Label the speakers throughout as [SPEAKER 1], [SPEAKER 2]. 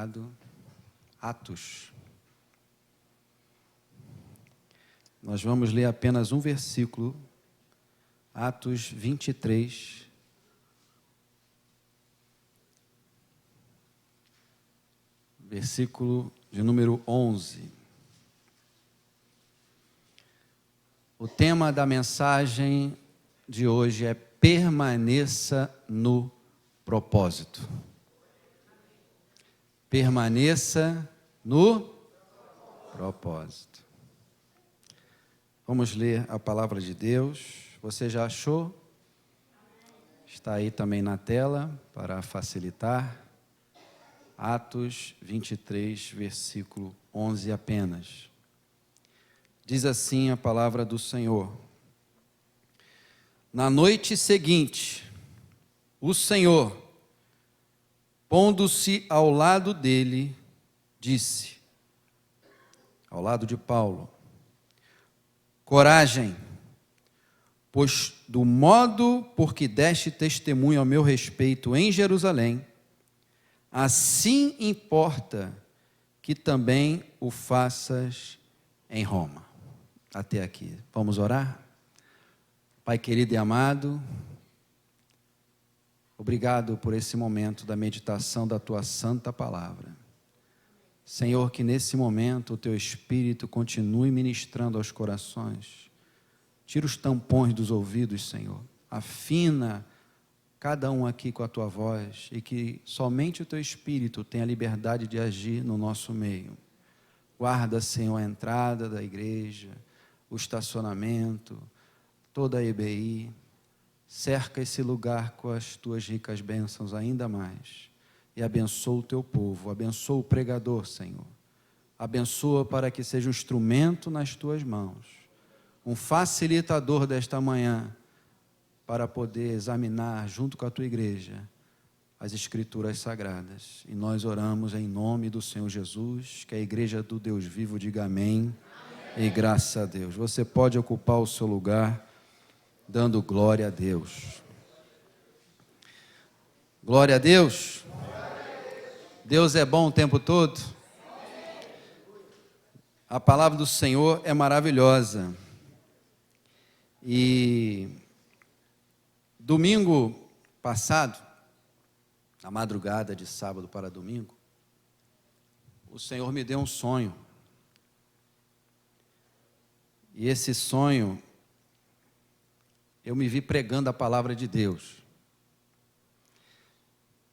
[SPEAKER 1] Obrigado. Atos. Nós vamos ler apenas um versículo. Atos 23. Versículo de número 11. O tema da mensagem de hoje é permaneça no propósito. Permaneça no propósito. Vamos ler a palavra de Deus. Você já achou? Está aí também na tela para facilitar. Atos 23, versículo 11 apenas. Diz assim a palavra do Senhor. Na noite seguinte, o Senhor, pondo-se ao lado dele, disse, ao lado de Paulo, coragem, pois do modo por que deste testemunho ao meu respeito em Jerusalém, assim importa que também o faças em Roma. Até aqui. Vamos orar? Pai querido e amado, obrigado por esse momento da meditação da Tua santa palavra. Senhor, que nesse momento o Teu Espírito continue ministrando aos corações. Tira os tampões dos ouvidos, Senhor. Afina cada um aqui com a Tua voz e que somente o Teu Espírito tenha liberdade de agir no nosso meio. Guarda, Senhor, a entrada da igreja, o estacionamento, toda a EBI. Cerca esse lugar com as Tuas ricas bênçãos ainda mais. E abençoa o Teu povo, abençoa o pregador, Senhor. Abençoa para que seja um instrumento nas Tuas mãos. Um facilitador desta manhã, para poder examinar, junto com a Tua igreja, as Escrituras Sagradas. E nós oramos em nome do Senhor Jesus, que a igreja do Deus vivo diga amém, amém. E graças a Deus. Você pode ocupar o seu lugar, dando glória a Deus. Glória a Deus. Deus é bom o tempo todo. A palavra do Senhor é maravilhosa. E domingo passado, na madrugada de sábado para domingo, o Senhor me deu um sonho. E esse sonho, eu me vi pregando a palavra de Deus.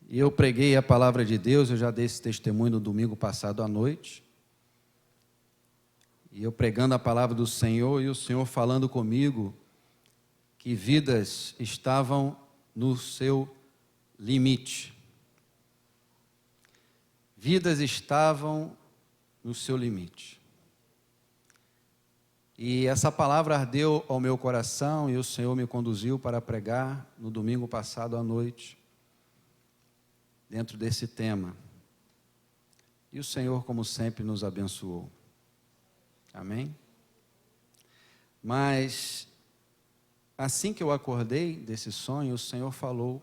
[SPEAKER 1] E eu preguei a palavra de Deus, eu já dei esse testemunho no domingo passado à noite. E eu pregando a palavra do Senhor e o Senhor falando comigo que vidas estavam no seu limite. Vidas estavam no seu limite. E essa palavra ardeu ao meu coração e o Senhor me conduziu para pregar no domingo passado à noite, dentro desse tema. E o Senhor, como sempre, nos abençoou. Amém? Mas, assim que eu acordei desse sonho, o Senhor falou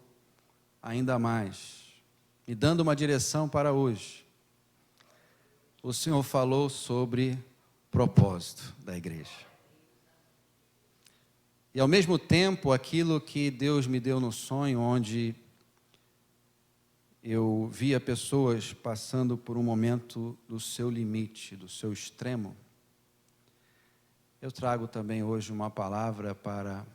[SPEAKER 1] ainda mais, me dando uma direção para hoje. O Senhor falou sobre propósito da igreja. E ao mesmo tempo, aquilo que Deus me deu no sonho, onde eu via pessoas passando por um momento do seu limite, do seu extremo, eu trago também hoje uma palavra para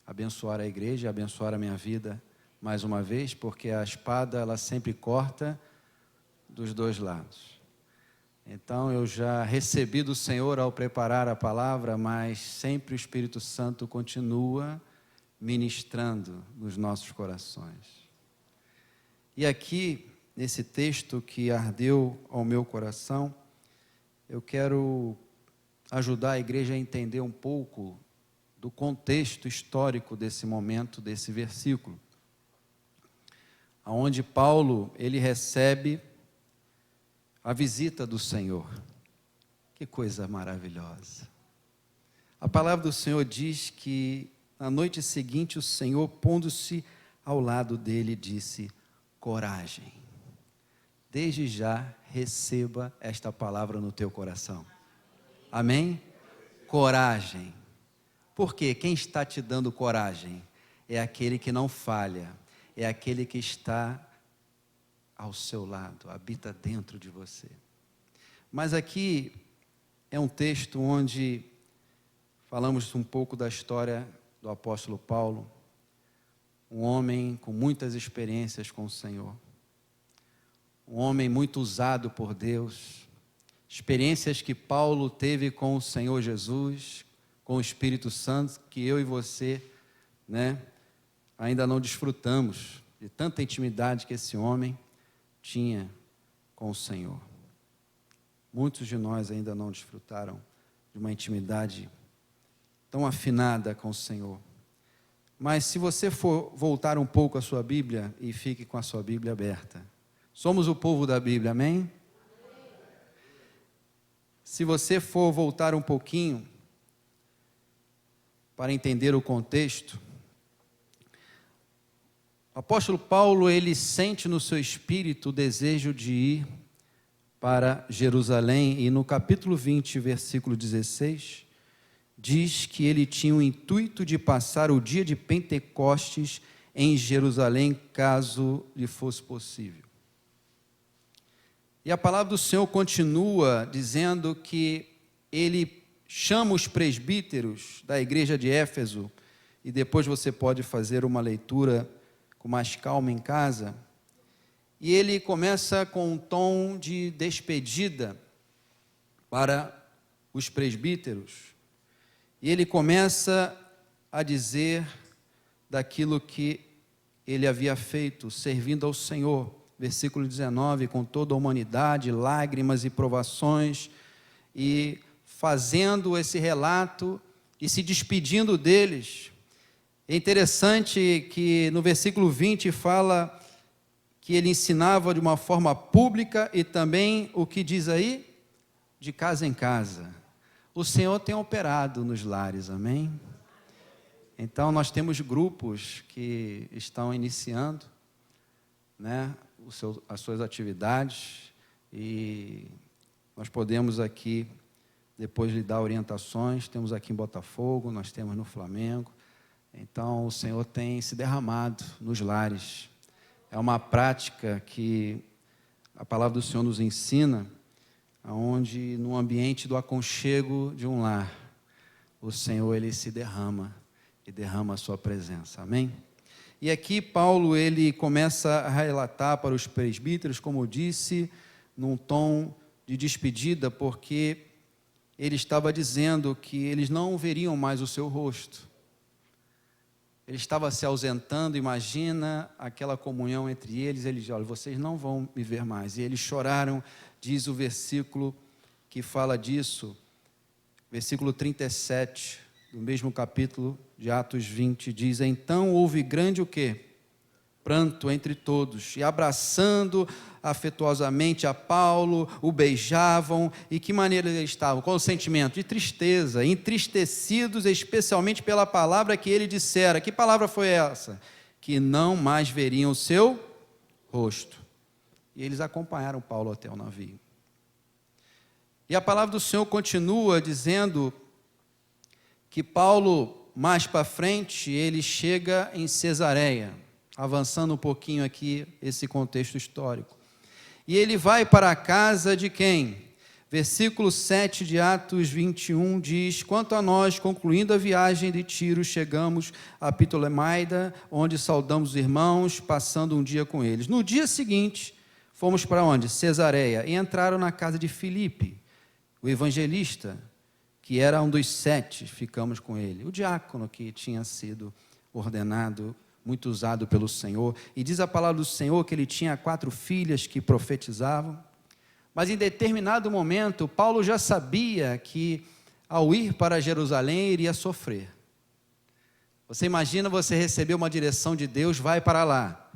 [SPEAKER 1] abençoar a igreja, abençoar a minha vida mais uma vez, porque a espada ela sempre corta dos dois lados. Então eu já recebi do Senhor ao preparar a palavra, mas sempre o Espírito Santo continua ministrando nos nossos corações. E aqui, nesse texto que ardeu ao meu coração, eu quero ajudar a igreja a entender um pouco do contexto histórico desse momento, desse versículo. Onde Paulo, ele recebe a visita do Senhor. Que coisa maravilhosa. A palavra do Senhor diz que na noite seguinte o Senhor, pondo-se ao lado dele, disse: coragem, desde já receba esta palavra no teu coração. Amém? Coragem. Porque quem está te dando coragem é aquele que não falha, é aquele que está ao seu lado, habita dentro de você. Mas aqui é um texto onde falamos um pouco da história do apóstolo Paulo, um homem com muitas experiências com o Senhor, um homem muito usado por Deus, experiências que Paulo teve com o Senhor Jesus, com o Espírito Santo, que eu e você, ainda não desfrutamos de tanta intimidade que esse homem tinha com o Senhor. Muitos de nós ainda não desfrutaram de uma intimidade tão afinada com o Senhor. Mas se você for voltar um pouco a sua Bíblia, e fique com a sua Bíblia aberta. Somos o povo da Bíblia, amém? Se você for voltar um pouquinho, para entender o contexto, o apóstolo Paulo, ele sente no seu espírito o desejo de ir para Jerusalém, e no capítulo 20, versículo 16, diz que ele tinha o intuito de passar o dia de Pentecostes em Jerusalém, caso lhe fosse possível. E a palavra do Senhor continua dizendo que ele chama os presbíteros da igreja de Éfeso, e depois você pode fazer uma leitura com mais calma em casa, e ele começa com um tom de despedida para os presbíteros, e ele começa a dizer daquilo que ele havia feito, servindo ao Senhor, versículo 19, com toda a humanidade, lágrimas e provações, e fazendo esse relato e se despedindo deles. É interessante que no versículo 20 fala que ele ensinava de uma forma pública e também, o que diz aí? De casa em casa. O Senhor tem operado nos lares, amém? Então nós temos grupos que estão iniciando, as suas atividades, e nós podemos aqui depois lhe dar orientações. Temos aqui em Botafogo, nós temos no Flamengo. Então o Senhor tem se derramado nos lares. É uma prática que a palavra do Senhor nos ensina, onde no ambiente do aconchego de um lar, o Senhor, ele se derrama e derrama a sua presença, amém? E aqui Paulo, ele começa a relatar para os presbíteros, como eu disse, num tom de despedida, porque ele estava dizendo que eles não veriam mais o seu rosto. Ele estava se ausentando, imagina aquela comunhão entre eles. Ele diz: olha, vocês não vão me ver mais. E eles choraram, diz o versículo que fala disso, versículo 37, do mesmo capítulo de Atos 20, diz: então houve grande o quê? Pranto entre todos, e abraçando afetuosamente a Paulo, o beijavam. E que maneira eles estavam? Qual o sentimento? De tristeza, entristecidos especialmente pela palavra que ele dissera. Que palavra foi essa? Que não mais veriam o seu rosto. E eles acompanharam Paulo até o navio. E a palavra do Senhor continua dizendo que Paulo, mais para frente, ele chega em Cesareia, avançando um pouquinho aqui esse contexto histórico. E ele vai para a casa de quem? Versículo 7 de Atos 21 diz: quanto a nós, concluindo a viagem de Tiro, chegamos a Ptolemaida, onde saudamos os irmãos, passando um dia com eles. No dia seguinte, fomos para onde? Cesareia, e entraram na casa de Filipe, o evangelista, que era um dos 7, ficamos com ele, o diácono que tinha sido ordenado, muito usado pelo Senhor. E diz a palavra do Senhor que ele tinha 4 filhas que profetizavam. Mas em determinado momento, Paulo já sabia que ao ir para Jerusalém iria sofrer. Você imagina você receber uma direção de Deus, vai para lá,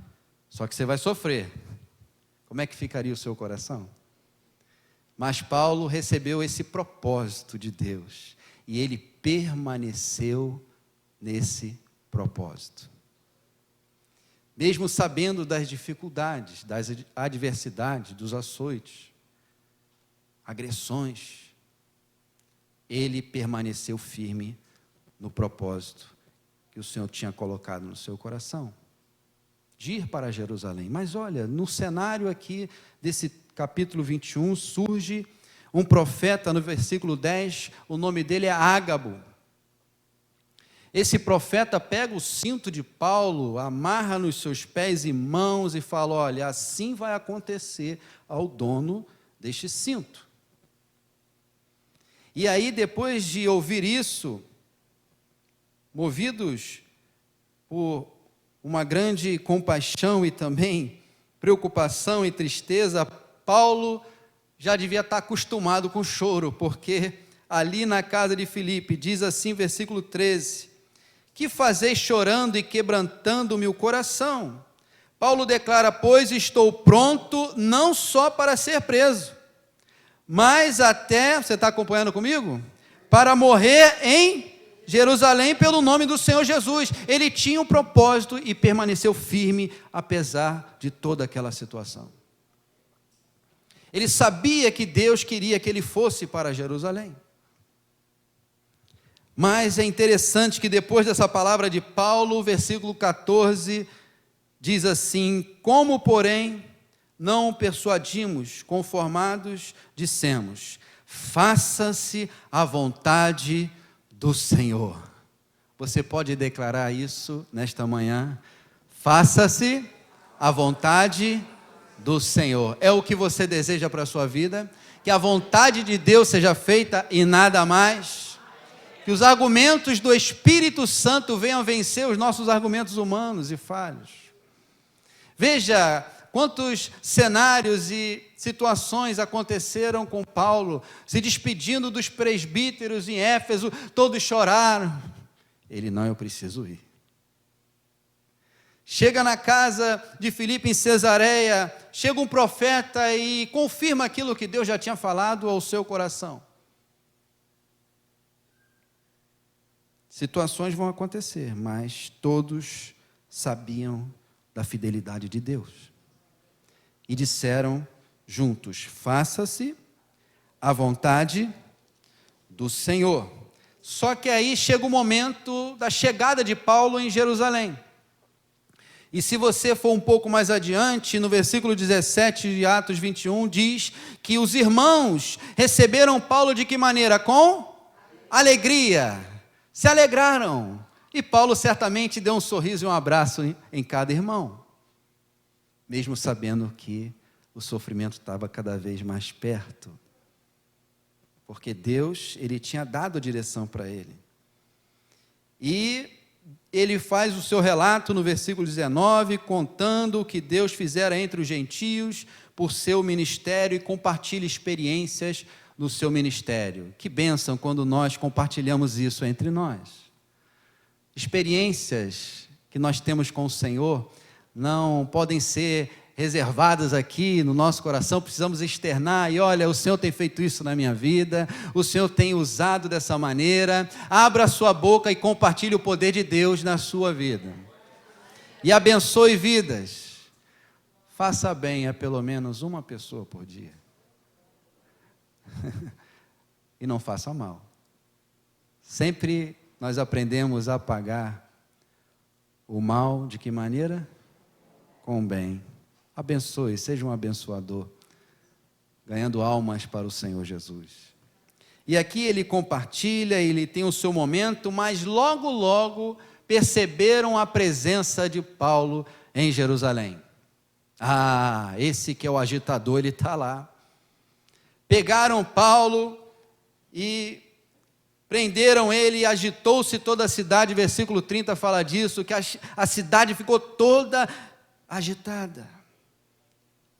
[SPEAKER 1] só que você vai sofrer. Como é que ficaria o seu coração? Mas Paulo recebeu esse propósito de Deus, e ele permaneceu nesse propósito. mesmo sabendo das dificuldades, das adversidades, dos açoites, agressões, ele permaneceu firme no propósito que o Senhor tinha colocado no seu coração, de ir para Jerusalém. Mas olha, no cenário aqui desse capítulo 21, surge um profeta no versículo 10, o nome dele é Ágabo. Esse profeta pega o cinto de Paulo, amarra nos seus pés e mãos e fala: olha, assim vai acontecer ao dono deste cinto. E aí, depois de ouvir isso, movidos por uma grande compaixão e também preocupação e tristeza, Paulo já devia estar acostumado com choro, porque ali na casa de Filipe, diz assim, versículo 13, que fazeis chorando e quebrantando-me o coração? Paulo declara: pois estou pronto não só para ser preso, mas até, você está acompanhando comigo? Para morrer em Jerusalém pelo nome do Senhor Jesus. Ele tinha um propósito e permaneceu firme, apesar de toda aquela situação. Ele sabia que Deus queria que ele fosse para Jerusalém. Mas é interessante que depois dessa palavra de Paulo, o versículo 14 diz assim: como, porém, não o persuadimos, conformados, dissemos: faça-se a vontade do Senhor. Você pode declarar isso nesta manhã? Faça-se a vontade do Senhor. É o que você deseja para a sua vida? Que a vontade de Deus seja feita e nada mais? Que os argumentos do Espírito Santo venham vencer os nossos argumentos humanos e falhos. Veja quantos cenários e situações aconteceram com Paulo, se despedindo dos presbíteros em Éfeso, todos choraram. Ele: não, eu preciso ir. Chega na casa de Filipe em Cesareia, chega um profeta e confirma aquilo que Deus já tinha falado ao seu coração. Situações vão acontecer, mas todos sabiam da fidelidade de Deus. E disseram juntos: faça-se a vontade do Senhor. Só que aí chega o momento da chegada de Paulo em Jerusalém. E se você for um pouco mais adiante, no versículo 17 de Atos 21, diz que os irmãos receberam Paulo de que maneira? Com alegria. Se alegraram, e Paulo certamente deu um sorriso e um abraço em cada irmão, mesmo sabendo que o sofrimento estava cada vez mais perto, porque Deus, ele tinha dado a direção para ele. E ele faz o seu relato no versículo 19, contando o que Deus fizera entre os gentios por seu ministério, e compartilha experiências no seu ministério. Que bênção quando nós compartilhamos isso entre nós. Experiências que nós temos com o Senhor não podem ser reservadas aqui no nosso coração, precisamos externar, e olha, o Senhor tem feito isso na minha vida, o Senhor tem usado dessa maneira. Abra a sua boca e compartilhe o poder de Deus na sua vida, e abençoe vidas. Faça bem a pelo menos uma pessoa por dia, e não faça mal. Sempre nós aprendemos a pagar o mal de que maneira? Com o bem. Abençoe, seja um abençoador, ganhando almas para o Senhor Jesus. E aqui ele compartilha, ele tem o seu momento, mas logo, logo perceberam a presença de Paulo em Jerusalém. Ah, esse que é o agitador, ele está lá. Pegaram Paulo e prenderam ele, e agitou-se toda a cidade. Versículo 30 fala disso, que a cidade ficou toda agitada.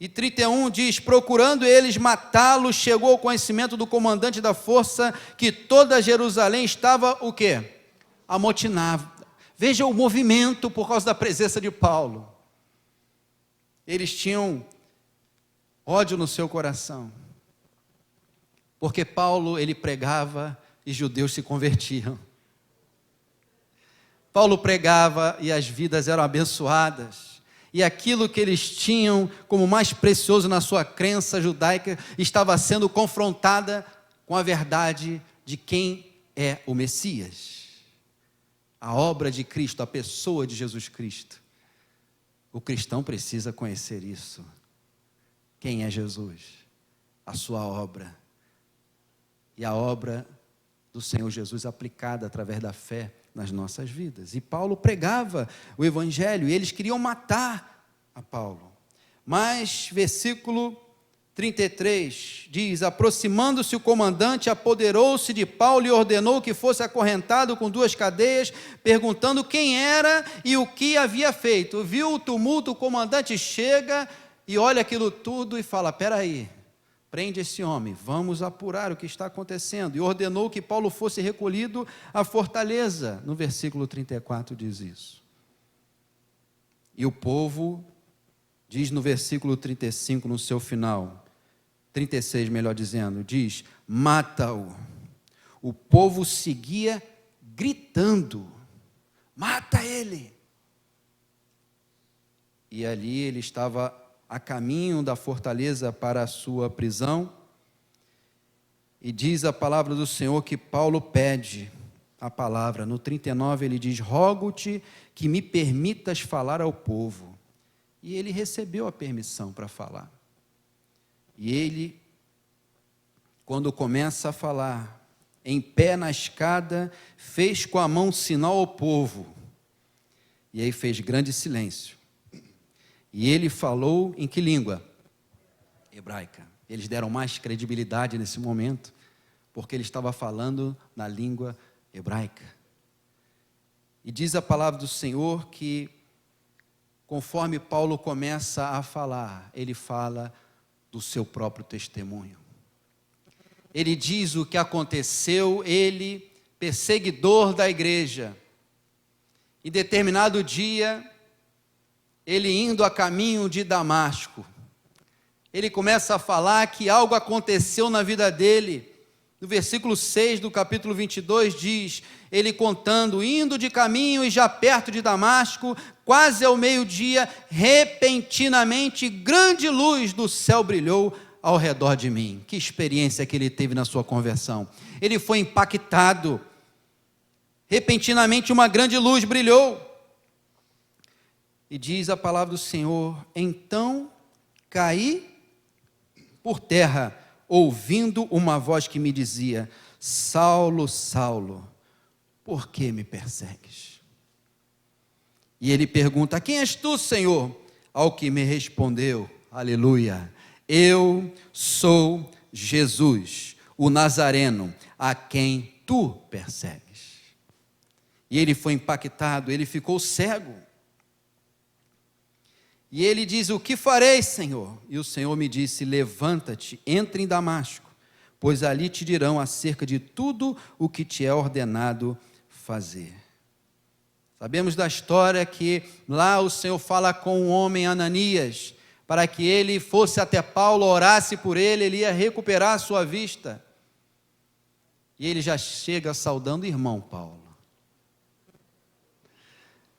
[SPEAKER 1] E 31 diz: procurando eles matá-lo, chegou ao conhecimento do comandante da força que toda Jerusalém estava o quê? Amotinada. Veja o movimento por causa da presença de Paulo. Eles tinham ódio no seu coração, porque Paulo, ele pregava e judeus se convertiam. Paulo pregava e as vidas eram abençoadas. E aquilo que eles tinham como mais precioso na sua crença judaica estava sendo confrontada com a verdade de quem é o Messias. A obra de Cristo, a pessoa de Jesus Cristo. O cristão precisa conhecer isso. Quem é Jesus? A sua obra. E a obra do Senhor Jesus aplicada através da fé nas nossas vidas. E Paulo pregava o evangelho e eles queriam matar a Paulo. Mas versículo 33 diz: aproximando-se o comandante, apoderou-se de Paulo e ordenou que fosse acorrentado com 2 cadeias, perguntando quem era e o que havia feito. Viu o tumulto, o comandante chega e olha aquilo tudo e fala: espera aí, prende esse homem, vamos apurar o que está acontecendo. E ordenou que Paulo fosse recolhido à fortaleza. No versículo 34 diz isso. E o povo, diz no versículo 35, no seu final, 36 melhor dizendo, diz: mata-o. O povo seguia gritando: mata ele. E ali ele estava a caminho da fortaleza para a sua prisão, e diz a palavra do Senhor que Paulo pede a palavra. No 39 ele diz: rogo-te que me permitas falar ao povo. E ele recebeu a permissão para falar. E ele, quando começa a falar, em pé na escada, fez com a mão sinal ao povo, e aí fez grande silêncio. E ele falou em que língua? Hebraica. Eles deram mais credibilidade nesse momento, porque ele estava falando na língua hebraica. E diz a palavra do Senhor que, conforme Paulo começa a falar, ele fala do seu próprio testemunho. Ele diz o que aconteceu, ele, perseguidor da igreja. Em determinado dia, ele indo a caminho de Damasco, ele começa a falar que algo aconteceu na vida dele. No versículo 6 do capítulo 22 diz, ele contando: indo de caminho e já perto de Damasco, quase ao meio-dia, repentinamente grande luz do céu brilhou ao redor de mim. Que experiência que ele teve na sua conversão. Ele foi impactado. Repentinamente uma grande luz brilhou. E diz a palavra do Senhor: então caí por terra, ouvindo uma voz que me dizia: Saulo, Saulo, por que me persegues? E ele pergunta: quem és tu, Senhor? Ao que me respondeu: aleluia, eu sou Jesus, o Nazareno, a quem tu persegues. E ele foi impactado, ele ficou cego. E ele diz: o que farei, Senhor? E o Senhor me disse: levanta-te, entra em Damasco, pois ali te dirão acerca de tudo o que te é ordenado fazer. Sabemos da história que lá o Senhor fala com o homem Ananias, para que ele fosse até Paulo, orasse por ele, ele ia recuperar a sua vista. E ele já chega saudando o irmão Paulo.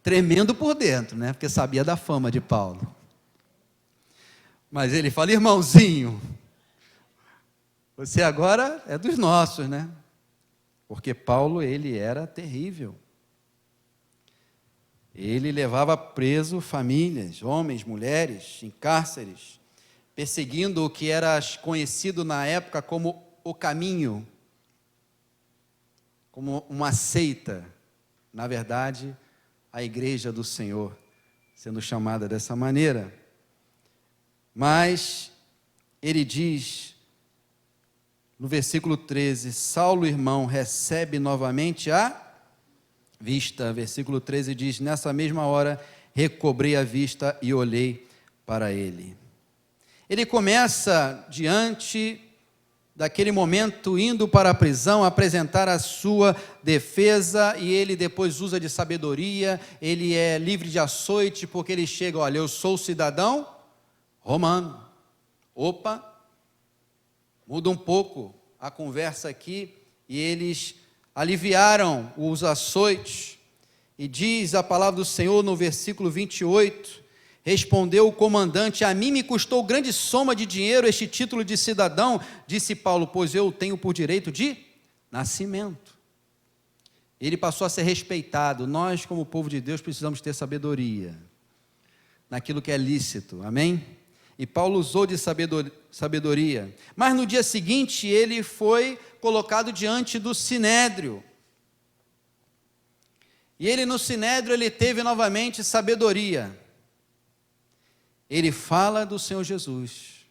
[SPEAKER 1] Tremendo por dentro, né? Porque sabia da fama de Paulo. Mas ele fala: irmãozinho, você agora é dos nossos, né? Porque Paulo, ele era terrível. Ele levava preso famílias, homens, mulheres, em cárceres, perseguindo o que era conhecido na época como o caminho, como uma seita. Na verdade, a igreja do Senhor, sendo chamada dessa maneira. Mas ele diz, no versículo 13, Saulo, irmão, recebe novamente a vista. Versículo 13 diz: nessa mesma hora, recobrei a vista e olhei para ele. Ele começa, diante daquele momento, indo para a prisão, apresentar a sua defesa, e ele depois usa de sabedoria, ele é livre de açoite, porque ele chega: olha, eu sou cidadão romano. Opa, muda um pouco a conversa aqui, e eles aliviaram os açoites, e diz a palavra do Senhor no versículo 28, Respondeu o comandante: a mim me custou grande soma de dinheiro este título de cidadão. Disse Paulo: pois eu o tenho por direito de nascimento. Ele passou a ser respeitado. Nós, como povo de Deus, precisamos ter sabedoria naquilo que é lícito, amém? E Paulo usou de sabedoria. Mas no dia seguinte ele foi colocado diante do sinédrio. E ele no sinédrio ele teve novamente sabedoria. Ele fala do Senhor Jesus,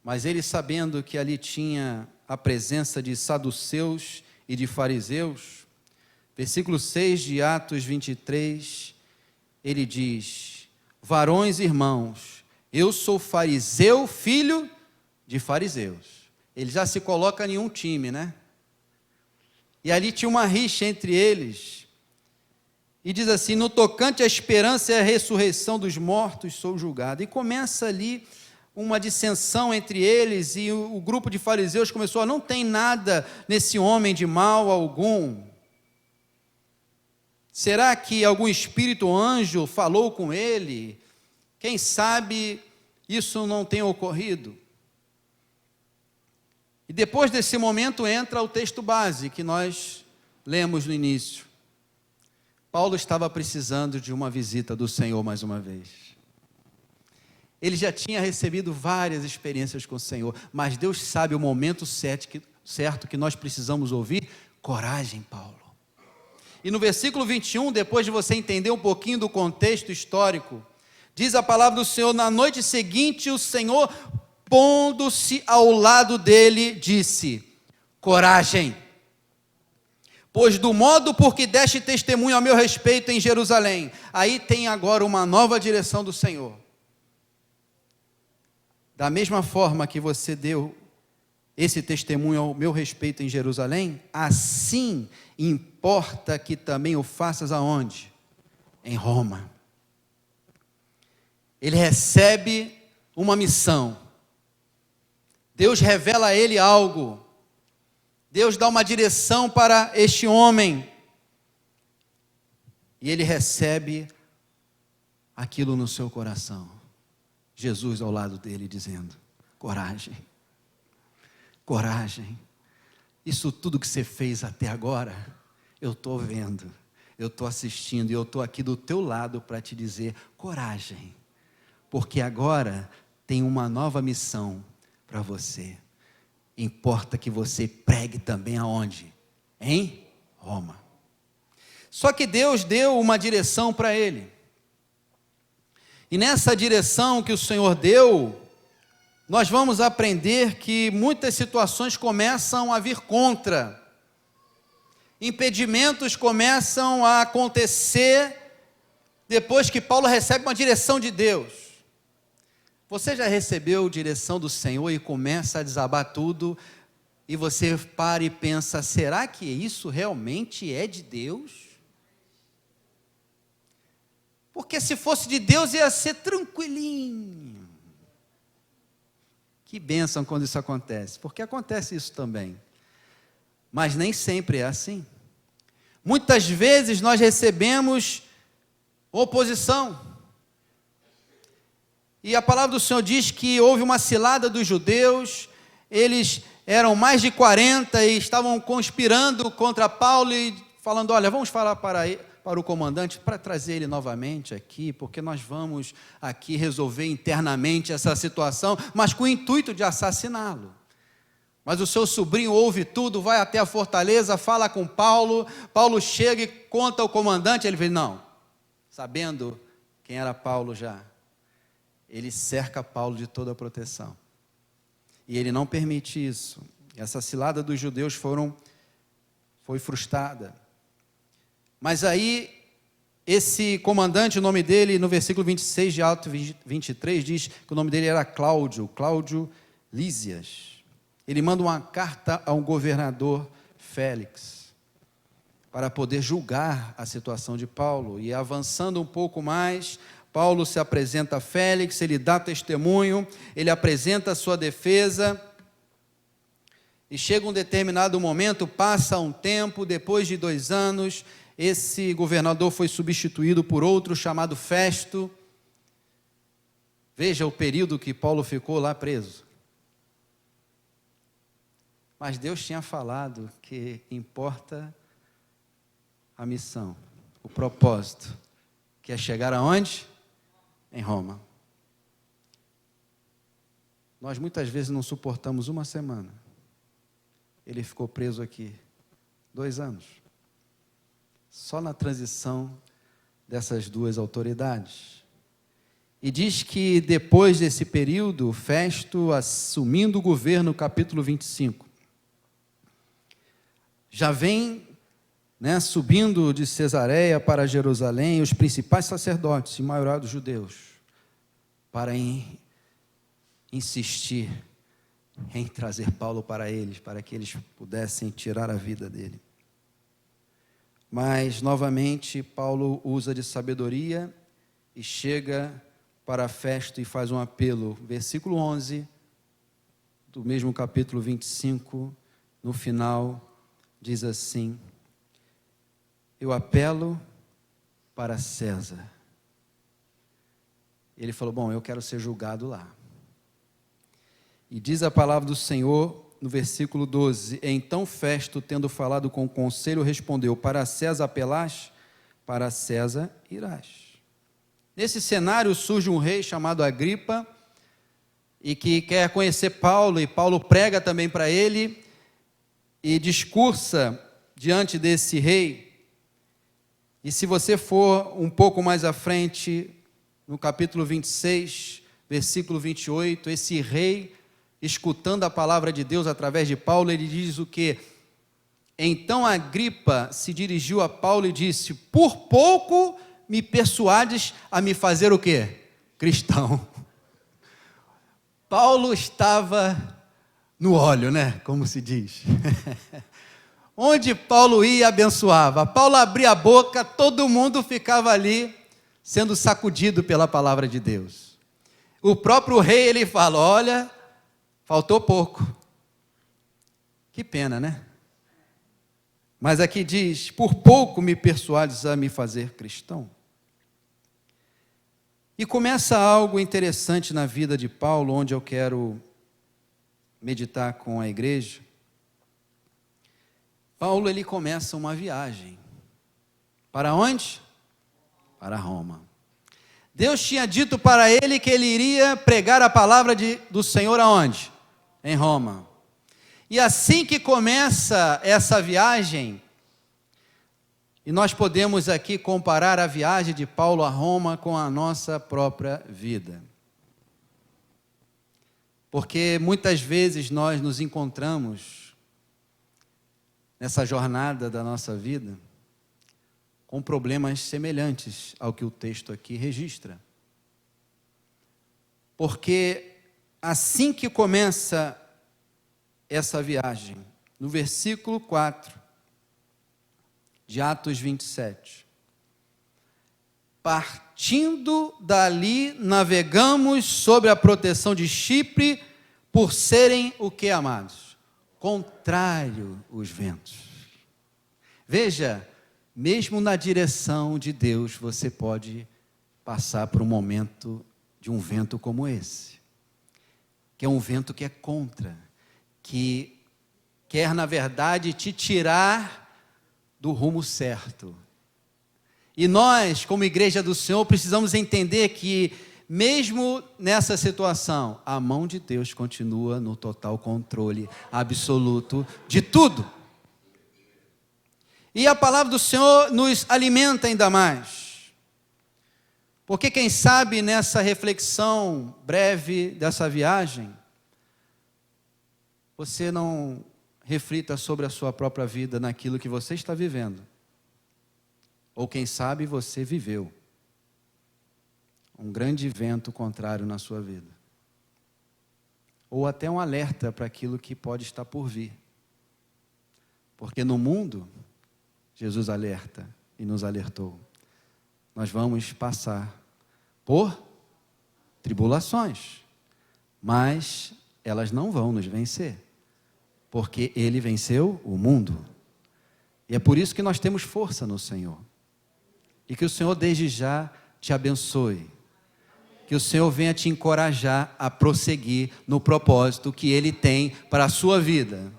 [SPEAKER 1] mas ele, sabendo que ali tinha a presença de saduceus e de fariseus, versículo 6 de Atos 23, ele diz: varões e irmãos, eu sou fariseu, filho de fariseus. Ele já se coloca em um time, né? E ali tinha uma rixa entre eles. E diz assim: no tocante à esperança e à ressurreição dos mortos sou julgado. E começa ali uma dissensão entre eles, e o grupo de fariseus começou não tem nada nesse homem de mal algum. Será que algum espírito ou anjo falou com ele? Quem sabe isso não tenha ocorrido? E depois desse momento entra o texto base que nós lemos no início. Paulo estava precisando de uma visita do Senhor mais uma vez. Ele já tinha recebido várias experiências com o Senhor, mas Deus sabe o momento certo que nós precisamos ouvir. Coragem, Paulo. E no versículo 21, depois de você entender um pouquinho do contexto histórico, diz a palavra do Senhor: na noite seguinte o Senhor, pondo-se ao lado dele, disse: coragem, pois do modo por que deste testemunho a meu respeito em Jerusalém. Aí tem agora uma nova direção do Senhor. Da mesma forma que você deu esse testemunho ao meu respeito em Jerusalém, assim importa que também o faças aonde? Em Roma. Ele recebe uma missão. Deus revela a ele algo. Deus dá uma direção para este homem. E ele recebe aquilo no seu coração. Jesus ao lado dele dizendo: coragem, coragem. Isso tudo que você fez até agora, eu estou vendo, eu estou assistindo, e eu estou aqui do teu lado para te dizer: coragem, porque agora tem uma nova missão para você. Importa que você pregue também aonde? Em Roma. Só que Deus deu uma direção para ele. E nessa direção que o Senhor deu, nós vamos aprender que muitas situações começam a vir contra. Impedimentos começam a acontecer depois que Paulo recebe uma direção de Deus. Você já recebeu direção do Senhor e começa a desabar tudo, e você para e pensa: será que isso realmente é de Deus? Porque se fosse de Deus ia ser tranquilinho. Que bênção quando isso acontece, porque acontece isso também. Mas nem sempre é assim. Muitas vezes nós recebemos oposição. E a palavra do Senhor diz que houve uma cilada dos judeus, eles eram mais de 40 e estavam conspirando contra Paulo e falando: olha, vamos falar para o comandante, para trazer ele novamente aqui, porque nós vamos aqui resolver internamente essa situação, mas com o intuito de assassiná-lo. Mas o seu sobrinho ouve tudo, vai até a fortaleza, fala com Paulo, Paulo chega e conta ao comandante, ele diz: não, sabendo quem era Paulo já, ele cerca Paulo de toda a proteção. E ele não permite isso. Essa cilada dos judeus foi frustrada. Mas aí, esse comandante, o nome dele, no versículo 26 de Atos 23, diz que o nome dele era Cláudio Lísias. Ele manda uma carta ao governador Félix, para poder julgar a situação de Paulo. E avançando um pouco mais, Paulo se apresenta a Félix, ele dá testemunho, ele apresenta a sua defesa, e chega um determinado momento, passa um tempo, depois de 2 anos, esse governador foi substituído por outro chamado Festo, Veja o período que Paulo ficou lá preso. Mas Deus tinha falado que importa a missão, o propósito, que é chegar aonde? Em Roma. Nós muitas vezes não suportamos uma semana. Ele ficou preso aqui 2 anos. Só na transição dessas duas autoridades. E diz que depois desse período, Festo assumindo o governo, capítulo 25, já vem, subindo de Cesareia para Jerusalém, os principais sacerdotes e maioria dos judeus, para insistir em trazer Paulo para eles, para que eles pudessem tirar a vida dele. Mas, novamente, Paulo usa de sabedoria e chega para Festo e faz um apelo. Versículo 11, do mesmo capítulo 25, no final, diz assim: eu apelo para César. Ele falou, bom, eu quero ser julgado lá. E diz a palavra do Senhor no versículo 12: então Festo, tendo falado com o conselho, respondeu: para César apelaste, para César irás. Nesse cenário surge um rei chamado Agripa, e que quer conhecer Paulo, e Paulo prega também para ele, e discursa diante desse rei. E se você for um pouco mais à frente, no capítulo 26, versículo 28, esse rei, escutando a palavra de Deus através de Paulo, ele diz o quê? Então Agripa se dirigiu a Paulo e disse: por pouco me persuades a me fazer o quê? Cristão. Paulo estava no óleo, como se diz. Onde Paulo ia, abençoava. Paulo abria a boca, todo mundo ficava ali, sendo sacudido pela palavra de Deus. O próprio rei, ele fala, olha, faltou pouco. Que pena, Mas aqui diz, por pouco me persuades a me fazer cristão. E começa algo interessante na vida de Paulo, onde eu quero meditar com a igreja. Paulo, ele começa uma viagem. Para onde? Para Roma. Deus tinha dito para ele que ele iria pregar a palavra do Senhor aonde? Em Roma. E assim que começa essa viagem, e nós podemos aqui comparar a viagem de Paulo a Roma com a nossa própria vida. Porque muitas vezes nós nos encontramos nessa jornada da nossa vida com problemas semelhantes ao que o texto aqui registra. Porque assim que começa essa viagem, no versículo 4 de Atos 27, partindo dali, navegamos sobre a proteção de Chipre, por serem o que, amados? Contrário os ventos. Veja, mesmo na direção de Deus, você pode passar por um momento de um vento como esse, que é um vento que é contra, que quer, na verdade, te tirar do rumo certo. E nós, como igreja do Senhor, precisamos entender que, mesmo nessa situação, a mão de Deus continua no total controle absoluto de tudo. E a palavra do Senhor nos alimenta ainda mais. Porque quem sabe nessa reflexão breve dessa viagem, você não reflita sobre a sua própria vida, naquilo que você está vivendo. Ou quem sabe você viveu um grande vento contrário na sua vida. Ou até um alerta para aquilo que pode estar por vir. Porque no mundo, Jesus alerta e nos alertou. Nós vamos passar por tribulações, mas elas não vão nos vencer. Porque Ele venceu o mundo. E é por isso que nós temos força no Senhor. E que o Senhor desde já te abençoe. Que que o Senhor venha te encorajar a prosseguir no propósito que Ele tem para a sua vida.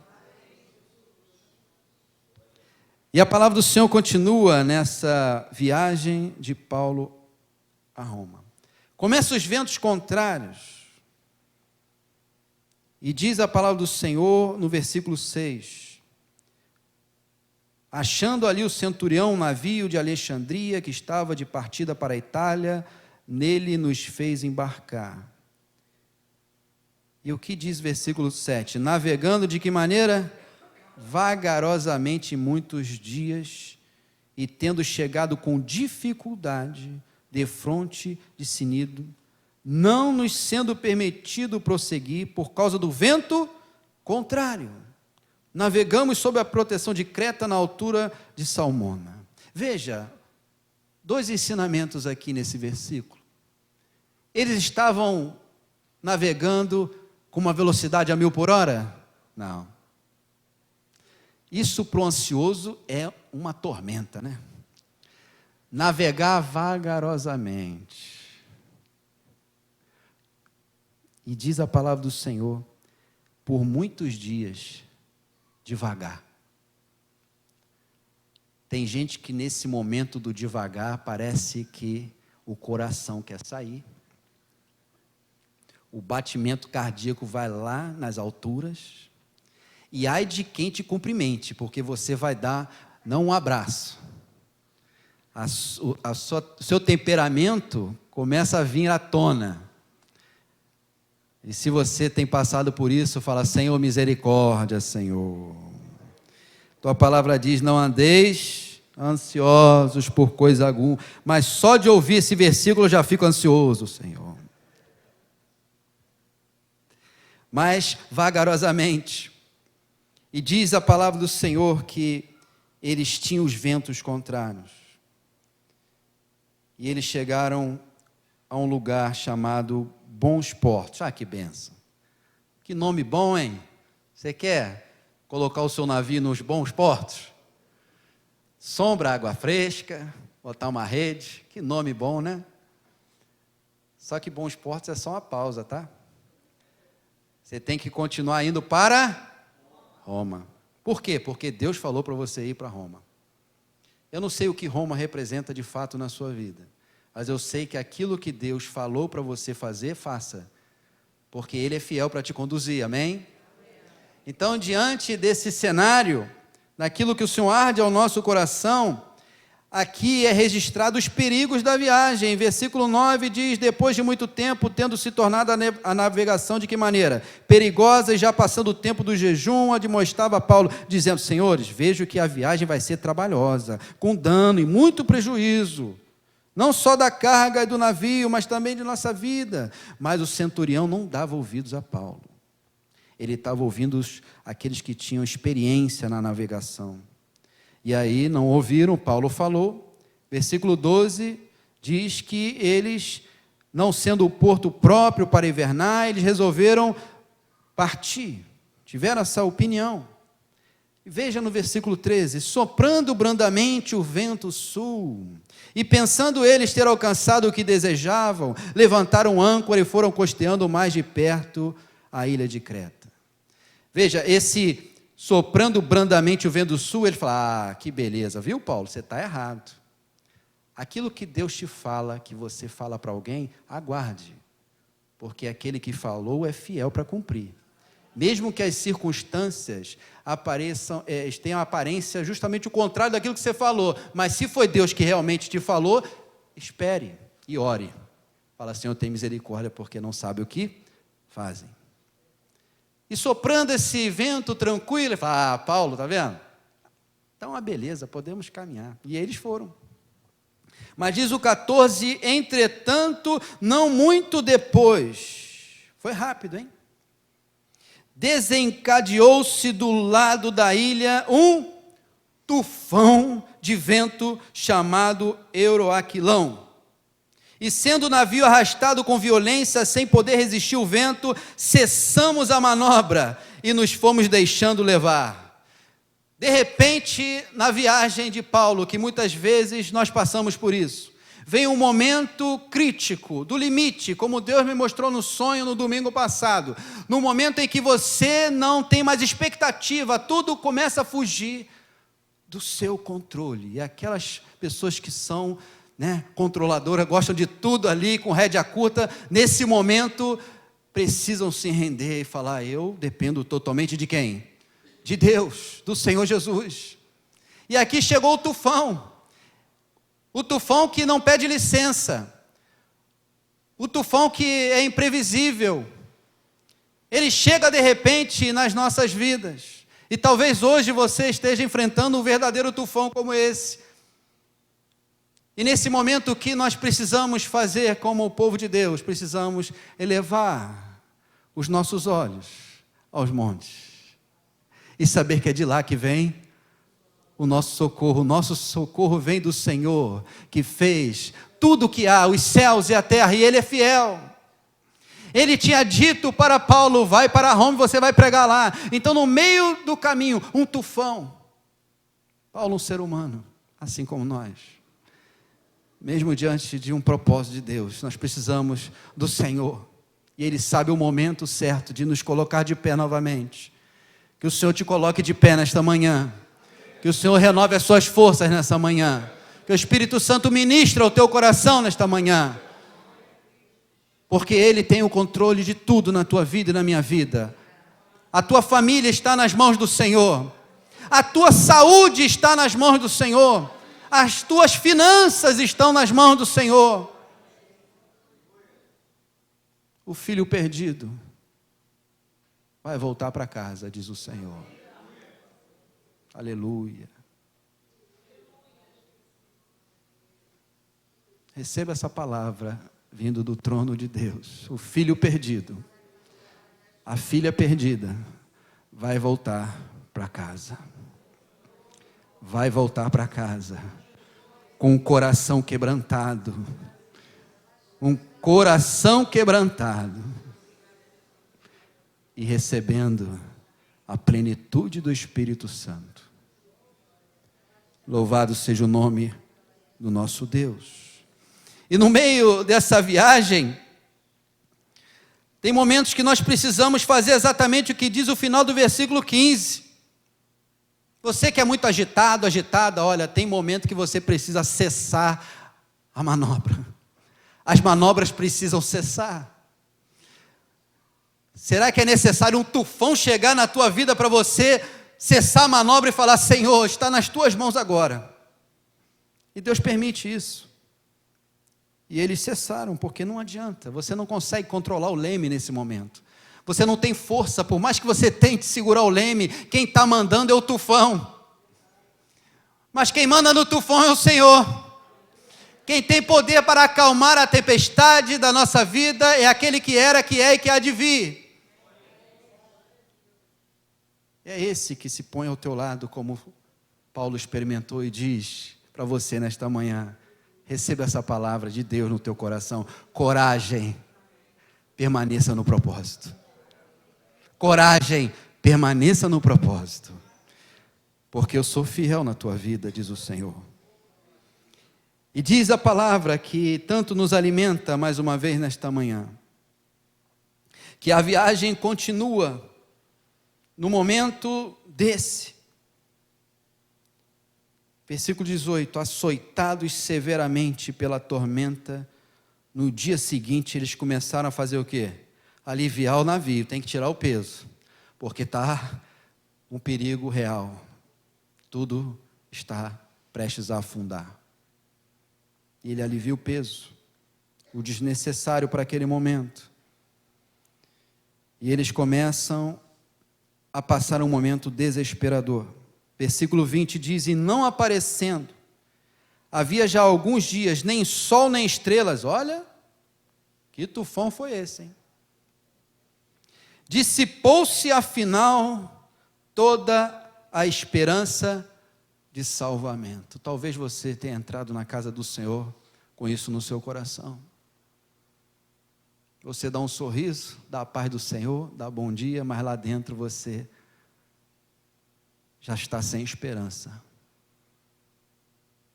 [SPEAKER 1] E a palavra do Senhor continua nessa viagem de Paulo a Roma. Começam os ventos contrários. E diz a palavra do Senhor no versículo 6. Achando ali o centurião um navio de Alexandria, que estava de partida para a Itália, nele nos fez embarcar. E o que diz o versículo 7? Navegando de que maneira? Vagarosamente muitos dias, e tendo chegado com dificuldade defronte de Cnido, não nos sendo permitido prosseguir por causa do vento contrário. Navegamos sob a proteção de Creta na altura de Salmona. Veja, 2 ensinamentos aqui nesse versículo. Eles estavam navegando com uma velocidade a 1000 por hora? Não. Isso para o ansioso é uma tormenta, né? Navegar vagarosamente. E diz a palavra do Senhor, por muitos dias, devagar. Tem gente que nesse momento do devagar, parece que o coração quer sair. O batimento cardíaco vai lá nas alturas. E ai de quem te cumprimente, porque você vai dar, não um abraço. Seu temperamento começa a vir à tona. E se você tem passado por isso, fala, Senhor, misericórdia, Senhor. Tua palavra diz, não andeis ansiosos por coisa alguma. Mas só de ouvir esse versículo eu já fico ansioso, Senhor. Mas vagarosamente. E diz a palavra do Senhor que eles tinham os ventos contrários. E eles chegaram a um lugar chamado Bons Portos. Ah, que benção. Que nome bom, hein? Você quer colocar o seu navio nos bons portos? Sombra, água fresca, botar uma rede. Que nome bom, né? Só que Bons Portos é só uma pausa, tá? Você tem que continuar indo para Roma. Por quê? Porque Deus falou para você ir para Roma. Eu não sei o que Roma representa de fato na sua vida, mas eu sei que aquilo que Deus falou para você fazer, faça, porque Ele é fiel para te conduzir, amém? Então, diante desse cenário, naquilo que o Senhor arde ao nosso coração, aqui é registrado os perigos da viagem. Versículo 9 diz, depois de muito tempo, tendo se tornado a navegação de que maneira? Perigosa, e já passando o tempo do jejum, admoestava Paulo, dizendo, senhores, vejo que a viagem vai ser trabalhosa, com dano e muito prejuízo, não só da carga e do navio, mas também de nossa vida. Mas o centurião não dava ouvidos a Paulo. Ele estava ouvindo aqueles que tinham experiência na navegação. E aí não ouviram, Paulo falou. Versículo 12 diz que eles, não sendo o porto próprio para invernar, eles resolveram partir. Tiveram essa opinião. Veja no versículo 13, soprando brandamente o vento sul, e pensando eles ter alcançado o que desejavam, levantaram âncora e foram costeando mais de perto a ilha de Creta. Veja, esse soprando brandamente o vento sul, ele fala, que beleza, viu, Paulo? Você está errado. Aquilo que Deus te fala, que você fala para alguém, aguarde, porque aquele que falou é fiel para cumprir. Mesmo que as circunstâncias tenham aparência justamente o contrário daquilo que você falou, mas se foi Deus que realmente te falou, espere e ore. Fala, Senhor, tem misericórdia, porque não sabe o que fazem. E soprando esse vento tranquilo, ele fala, Paulo, está vendo? Então, uma beleza, podemos caminhar. E eles foram. Mas diz o 14, entretanto, não muito depois, foi rápido, hein? Desencadeou-se do lado da ilha um tufão de vento chamado Euroaquilão. E sendo o navio arrastado com violência, sem poder resistir o vento, cessamos a manobra e nos fomos deixando levar. De repente, na viagem de Paulo, que muitas vezes nós passamos por isso, Vem um momento crítico, do limite, como Deus me mostrou no sonho no domingo passado. No momento em que você não tem mais expectativa, tudo começa a fugir do seu controle. E aquelas pessoas que são controladoras, gostam de tudo ali, com rédea curta, nesse momento precisam se render e falar: eu dependo totalmente de quem? De Deus, do Senhor Jesus. E aqui chegou o tufão que não pede licença, o tufão que é imprevisível, ele chega de repente nas nossas vidas, e talvez hoje você esteja enfrentando um verdadeiro tufão como esse, e nesse momento o que nós precisamos fazer como o povo de Deus? Precisamos elevar os nossos olhos aos montes, e saber que é de lá que vem o nosso socorro vem do Senhor, que fez tudo o que há, os céus e a terra, e Ele é fiel. Ele tinha dito para Paulo: vai para Roma, você vai pregar lá. Então, no meio do caminho, um tufão. Paulo, um ser humano, assim como nós, mesmo diante de um propósito de Deus, nós precisamos do Senhor, e Ele sabe o momento certo de nos colocar de pé novamente. Que o Senhor te coloque de pé nesta manhã, que o Senhor renove as suas forças nessa manhã, que o Espírito Santo ministre ao teu coração nesta manhã, porque Ele tem o controle de tudo na tua vida e na minha vida. A tua família está nas mãos do Senhor, a tua saúde está nas mãos do Senhor, as tuas finanças estão nas mãos do Senhor. O filho perdido vai voltar para casa, diz o Senhor. Aleluia. Receba essa palavra vindo do trono de Deus. O filho perdido, a filha perdida, vai voltar para casa. Vai voltar para casa com o coração quebrantado. Um coração quebrantado. E recebendo a plenitude do Espírito Santo. Louvado seja o nome do nosso Deus. E no meio dessa viagem, tem momentos que nós precisamos fazer exatamente o que diz o final do versículo 15. Você que é muito agitada, olha, tem momento que você precisa cessar a manobra. As manobras precisam cessar. Será que é necessário um tufão chegar na tua vida para você cessar a manobra e falar: Senhor, está nas tuas mãos agora? E Deus permite isso. E eles cessaram, porque não adianta, você não consegue controlar o leme nesse momento. Você não tem força, por mais que você tente segurar o leme, quem está mandando é o tufão. Mas quem manda no tufão é o Senhor. Quem tem poder para acalmar a tempestade da nossa vida é aquele que era, que é e que há de vir. É esse que se põe ao teu lado, como Paulo experimentou, e diz para você nesta manhã: receba essa palavra de Deus no teu coração. Coragem, permaneça no propósito. Coragem, permaneça no propósito. Porque eu sou fiel na tua vida, diz o Senhor. E diz a palavra que tanto nos alimenta, mais uma vez nesta manhã, que a viagem continua no momento desse. Versículo 18: açoitados severamente pela tormenta, no dia seguinte eles começaram a fazer o quê? Aliviar o navio, tem que tirar o peso, porque está um perigo real, tudo está prestes a afundar. E ele alivia o peso, o desnecessário para aquele momento. E eles começam a passar um momento desesperador. Versículo 20 diz: e não aparecendo, havia já alguns dias, nem sol nem estrelas. Olha, que tufão foi esse, hein? Dissipou-se afinal toda a esperança de salvamento. Talvez você tenha entrado na casa do Senhor com isso no seu coração. Você dá um sorriso, dá a paz do Senhor, dá bom dia, mas lá dentro você já está sem esperança.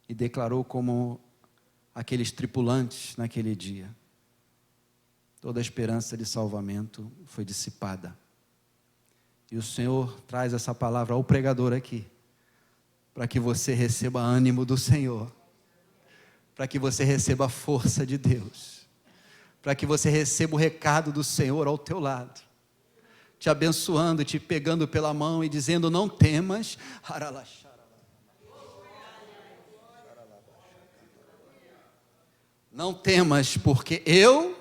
[SPEAKER 1] E declarou como aqueles tripulantes naquele dia. Toda a esperança de salvamento foi dissipada. E o Senhor traz essa palavra ao pregador aqui, para que você receba ânimo do Senhor, para que você receba a força de Deus, para que você receba o recado do Senhor ao teu lado, te abençoando, te pegando pela mão e dizendo: não temas, não temas, porque eu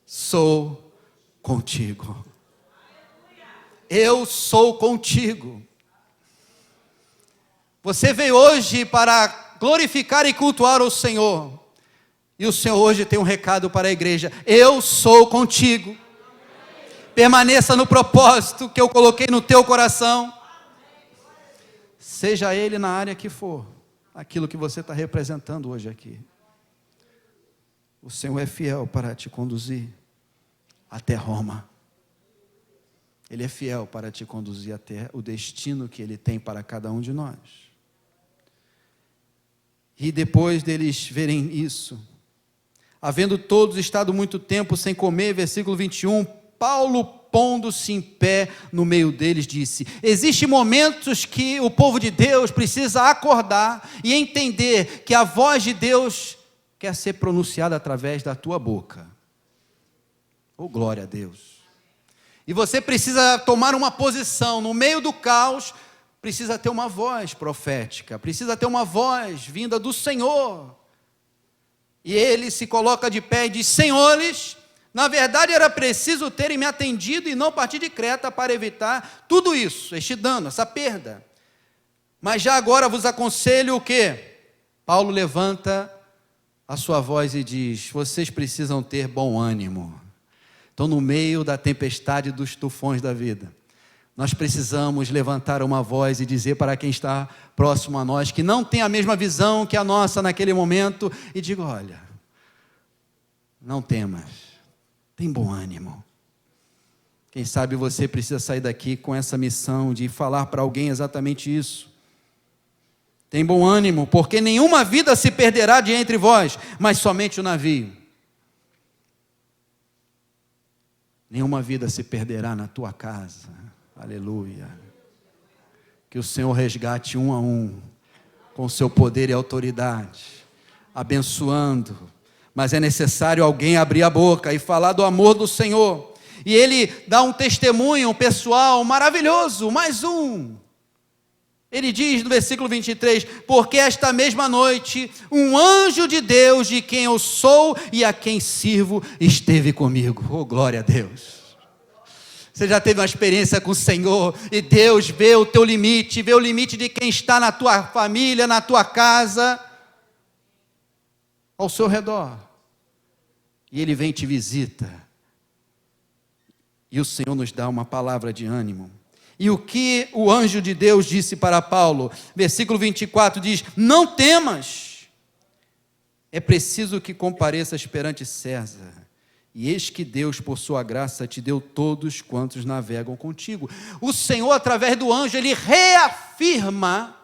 [SPEAKER 1] sou contigo. Eu sou contigo. Você veio hoje para glorificar e cultuar o Senhor. E o Senhor hoje tem um recado para a igreja: eu sou contigo. Permaneça no propósito que eu coloquei no teu coração. Seja ele na área que for, aquilo que você está representando hoje aqui. O Senhor é fiel para te conduzir até Roma. Ele é fiel para te conduzir até o destino que Ele tem para cada um de nós. E depois deles verem isso, havendo todos estado muito tempo sem comer, versículo 21, Paulo, pondo-se em pé no meio deles, disse: existem momentos que o povo de Deus precisa acordar e entender que a voz de Deus quer ser pronunciada através da tua boca. Oh, glória a Deus! E você precisa tomar uma posição no meio do caos, precisa ter uma voz profética, precisa ter uma voz vinda do Senhor. E ele se coloca de pé e diz: senhores, na verdade era preciso terem me atendido e não partir de Creta para evitar tudo isso, este dano, essa perda. Mas já agora vos aconselho o quê? Paulo levanta a sua voz e diz: vocês precisam ter bom ânimo. Então, no meio da tempestade dos tufões da vida, nós precisamos levantar uma voz e dizer para quem está próximo a nós, que não tem a mesma visão que a nossa naquele momento, e diga: olha, não temas, tem bom ânimo. Quem sabe você precisa sair daqui com essa missão de falar para alguém exatamente isso. Tem bom ânimo, porque nenhuma vida se perderá de entre vós, mas somente o navio. Nenhuma vida se perderá na tua casa. Aleluia. Que o Senhor resgate um a um, com seu poder e autoridade, abençoando. Mas é necessário alguém abrir a boca e falar do amor do Senhor. E ele dá um testemunho pessoal maravilhoso, mais um. Ele diz no versículo 23, porque esta mesma noite, um anjo de Deus, de quem eu sou e a quem sirvo, esteve comigo. Oh, glória a Deus. Você já teve uma experiência com o Senhor, e Deus vê o teu limite, vê o limite de quem está na tua família, na tua casa, ao seu redor. E Ele vem e te visita. E o Senhor nos dá uma palavra de ânimo. E o que o anjo de Deus disse para Paulo? Versículo 24 diz: não temas, é preciso que compareças perante César, e eis que Deus, por sua graça, te deu todos quantos navegam contigo. O Senhor, através do anjo, Ele reafirma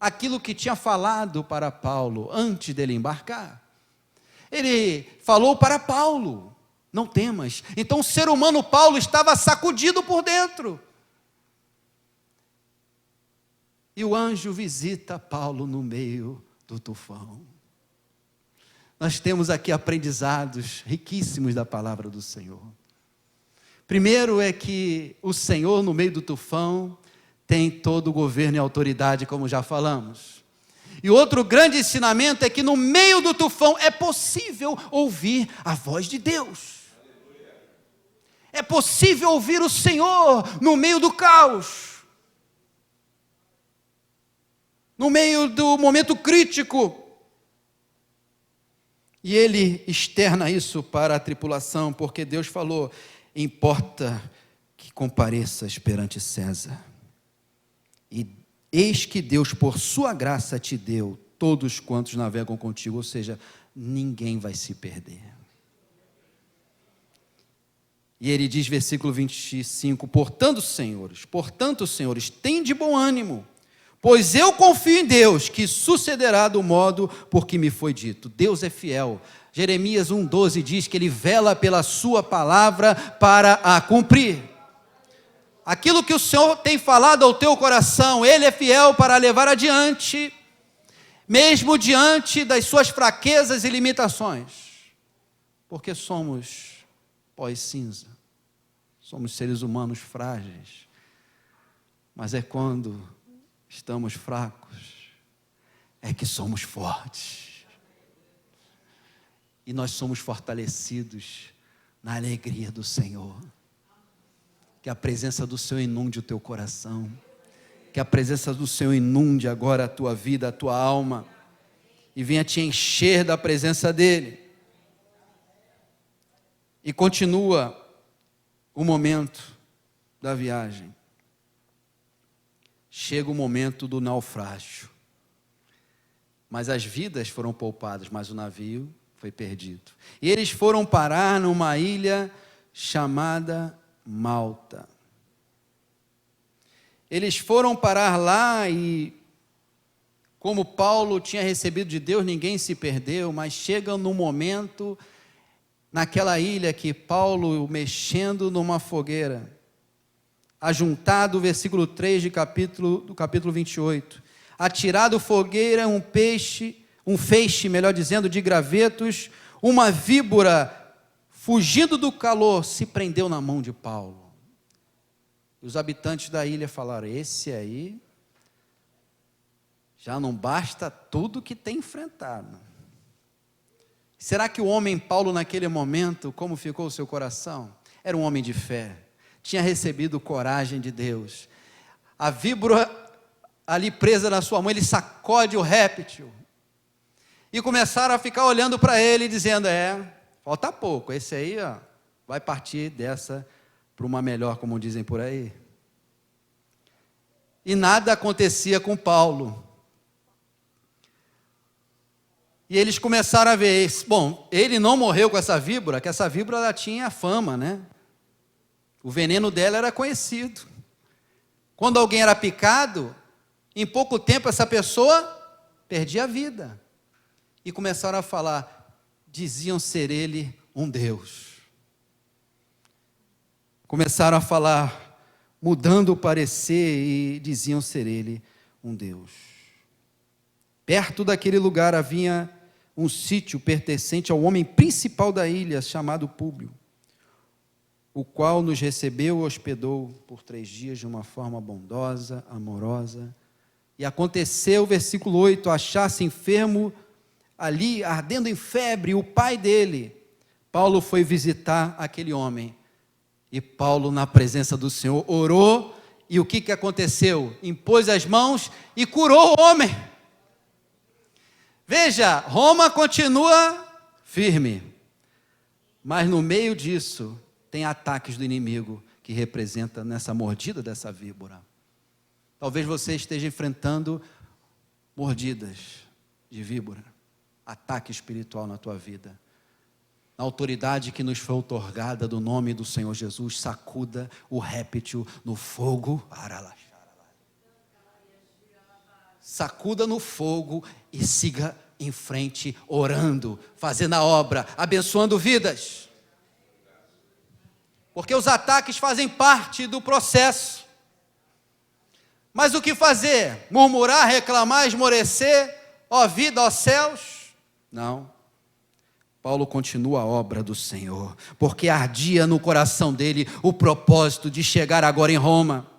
[SPEAKER 1] aquilo que tinha falado para Paulo antes dele embarcar. Ele falou para Paulo: não temas. Então o ser humano Paulo estava sacudido por dentro. E o anjo visita Paulo no meio do tufão. Nós temos aqui aprendizados riquíssimos da palavra do Senhor. Primeiro é que o Senhor, no meio do tufão, tem todo o governo e autoridade, como já falamos. E outro grande ensinamento é que no meio do tufão é possível ouvir a voz de Deus. É possível ouvir o Senhor no meio do caos. No meio do momento crítico. E ele externa isso para a tripulação, porque Deus falou: importa que compareças perante César. E eis que Deus, por sua graça, te deu todos quantos navegam contigo, ou seja, ninguém vai se perder. E ele diz, versículo 25, portanto, senhores, tende bom ânimo, Pois eu confio em Deus, que sucederá do modo por que me foi dito. Deus é fiel. Jeremias 1,12 diz que Ele vela pela sua palavra para a cumprir. Aquilo que o Senhor tem falado ao teu coração, Ele é fiel para levar adiante, mesmo diante das suas fraquezas e limitações. Porque somos pó e cinza, somos seres humanos frágeis, mas é quando estamos fracos, é que somos fortes, e nós somos fortalecidos na alegria do Senhor. Que a presença do Senhor inunde o teu coração, que a presença do Senhor inunde agora a tua vida, a tua alma, e venha te encher da presença dEle. E continua o momento da viagem. Chega o momento do naufrágio. Mas as vidas foram poupadas, mas o navio foi perdido. E eles foram parar numa ilha chamada Malta. Eles foram parar lá e, como Paulo tinha recebido de Deus, ninguém se perdeu, mas chega num momento, naquela ilha, que Paulo, mexendo numa fogueira, ajuntado o versículo 3 do capítulo 28, atirado fogueira um feixe, melhor dizendo, de gravetos, uma víbora, fugindo do calor, se prendeu na mão de Paulo. E os habitantes da ilha falaram: esse aí, já não basta tudo que tem enfrentado. Será que o homem Paulo, naquele momento, como ficou o seu coração? Era um homem de fé, tinha recebido coragem de Deus. A víbora ali presa na sua mão, ele sacode o réptil, e começaram a ficar olhando para ele, dizendo: falta pouco, esse aí vai partir dessa para uma melhor, como dizem por aí. E nada acontecia com Paulo. E eles começaram a ver, bom, ele não morreu com essa víbora, que essa víbora ela tinha fama, né? O veneno dela era conhecido. Quando alguém era picado, em pouco tempo essa pessoa perdia a vida. E começaram a falar, diziam ser ele um Deus. Começaram a falar, mudando o parecer, e diziam ser ele um Deus. Perto daquele lugar havia um sítio pertencente ao homem principal da ilha, chamado Públio, o qual nos recebeu e hospedou por 3 dias de uma forma bondosa, amorosa. E aconteceu, versículo 8, achar-se enfermo ali, ardendo em febre, o pai dele. Paulo foi visitar aquele homem, e Paulo, na presença do Senhor, orou, e o que aconteceu? Impôs as mãos e curou o homem. Veja, Roma continua firme, mas no meio disso, tem ataques do inimigo, que representa nessa mordida dessa víbora. Talvez você esteja enfrentando mordidas de víbora, ataque espiritual na tua vida. Na autoridade que nos foi outorgada do nome do Senhor Jesus, sacuda o réptil no fogo. Sacuda no fogo e siga em frente, orando, fazendo a obra, abençoando vidas. Porque os ataques fazem parte do processo. Mas o que fazer? Murmurar, reclamar, esmorecer? Ó vida, ó céus? Não. Paulo continua a obra do Senhor, porque ardia no coração dele o propósito de chegar agora em Roma.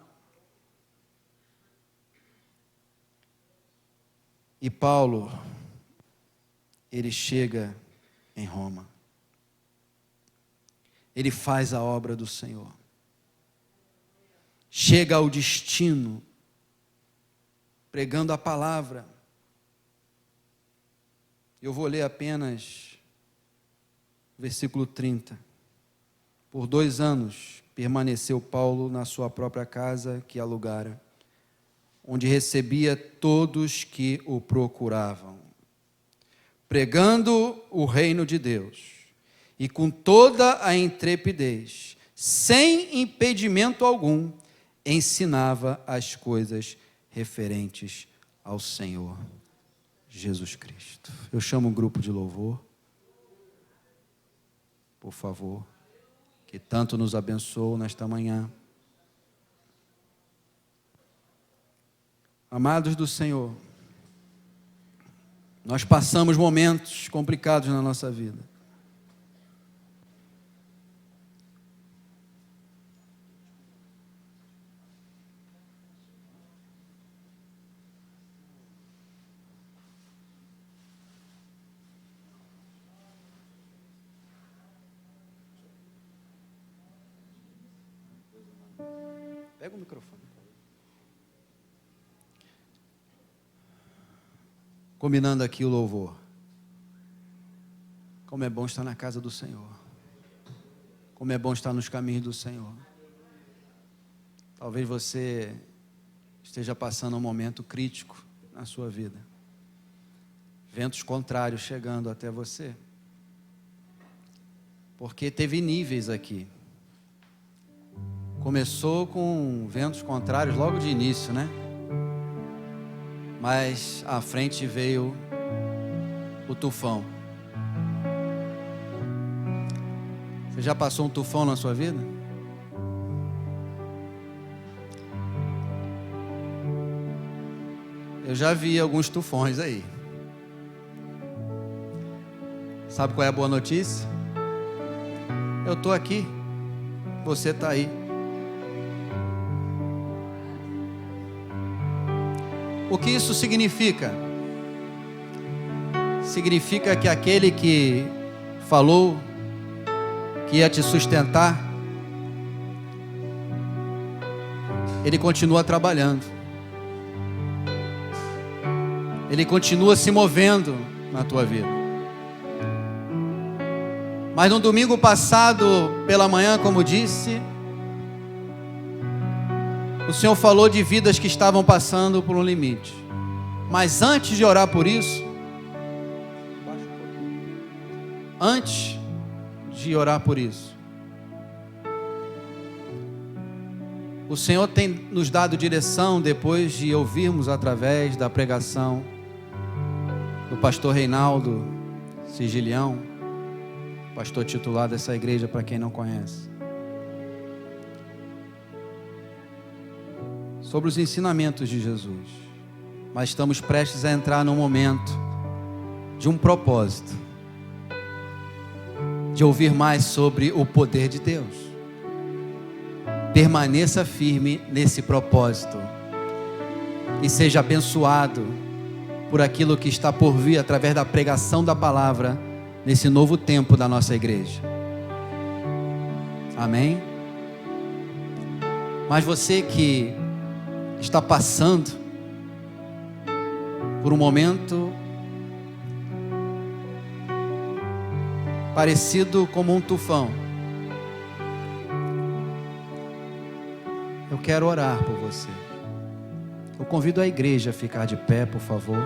[SPEAKER 1] E Paulo, ele chega em Roma. Ele faz a obra do Senhor. Chega ao destino, pregando a palavra. Eu vou ler apenas versículo 30. Por 2 anos permaneceu Paulo na sua própria casa que alugara, onde recebia todos que o procuravam, pregando o reino de Deus, e com toda a intrepidez, sem impedimento algum, ensinava as coisas referentes ao Senhor Jesus Cristo. Eu chamo um grupo de louvor, por favor, que tanto nos abençoou nesta manhã. Amados do Senhor, nós passamos momentos complicados na nossa vida. Pega o microfone. Combinando aqui o louvor. Como é bom estar na casa do Senhor. Como é bom estar nos caminhos do Senhor. Talvez você esteja passando um momento crítico na sua vida. Ventos contrários chegando até você. Porque teve níveis aqui. Começou com ventos contrários logo de início, né? Mas à frente veio o tufão. Você já passou um tufão na sua vida? Eu já vi alguns tufões aí. Sabe qual é a boa notícia? Eu estou aqui, você está aí. O que isso significa? Significa que aquele que falou que ia te sustentar, ele continua trabalhando. Ele continua se movendo na tua vida. Mas no domingo passado, pela manhã, como disse, o Senhor falou de vidas que estavam passando por um limite. Mas antes de orar por isso, o Senhor tem nos dado direção depois de ouvirmos através da pregação do pastor Reinaldo Sigilião, pastor titular dessa igreja, para quem não conhece, sobre os ensinamentos de Jesus. Mas estamos prestes a entrar num momento de um propósito, de ouvir mais sobre o poder de Deus. Permaneça firme nesse propósito e seja abençoado por aquilo que está por vir através da pregação da palavra nesse novo tempo da nossa igreja. Amém? Mas você que está passando por um momento parecido como um tufão, eu quero orar por você. Eu convido a igreja a ficar de pé, por favor.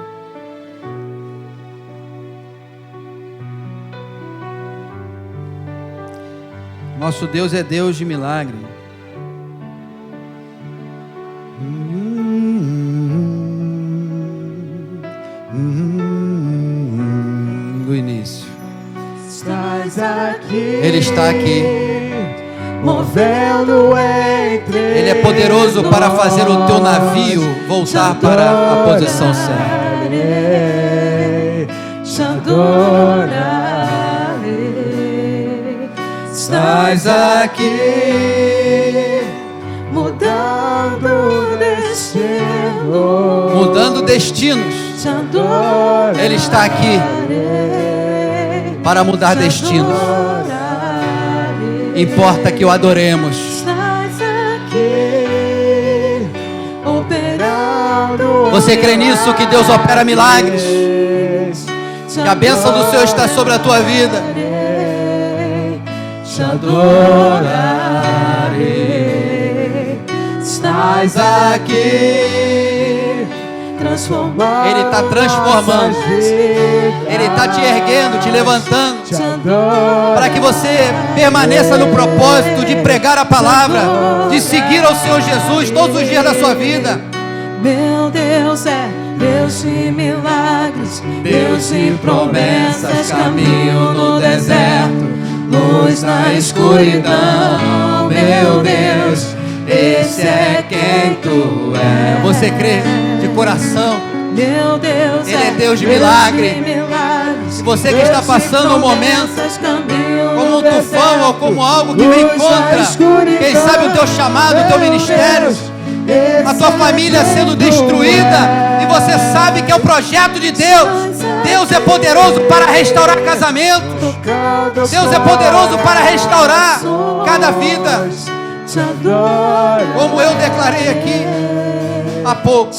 [SPEAKER 1] Nosso Deus é Deus de milagre. Do início. Ele está aqui, movendo entre. Ele é poderoso para fazer o teu navio voltar para a posição certa. Estás aqui, mudando destinos. Ele está aqui para mudar destinos. Importa que o adoremos. Você crê nisso, que Deus opera milagres? Que a bênção do Senhor está sobre a tua vida. Te adorarei. Estás aqui, transformando. Ele está transformando. Ele está te erguendo, te levantando, para que você permaneça no propósito de pregar a palavra, de seguir ao Senhor Jesus todos os dias da sua vida.
[SPEAKER 2] Meu Deus é Deus de milagres, Deus de promessas, caminho no deserto, luz na escuridão. Meu Deus, esse é quem tu és.
[SPEAKER 1] Você crê de coração?
[SPEAKER 2] Meu Deus,
[SPEAKER 1] Ele é Deus de milagre. E você que está passando um momento como um tufão ou como algo que vem contra, quem sabe o teu chamado, o teu ministério, a tua família sendo destruída, e você sabe que é o projeto de Deus. Deus é poderoso para restaurar casamento. Deus é poderoso para restaurar cada vida. Como eu declarei aqui há pouco,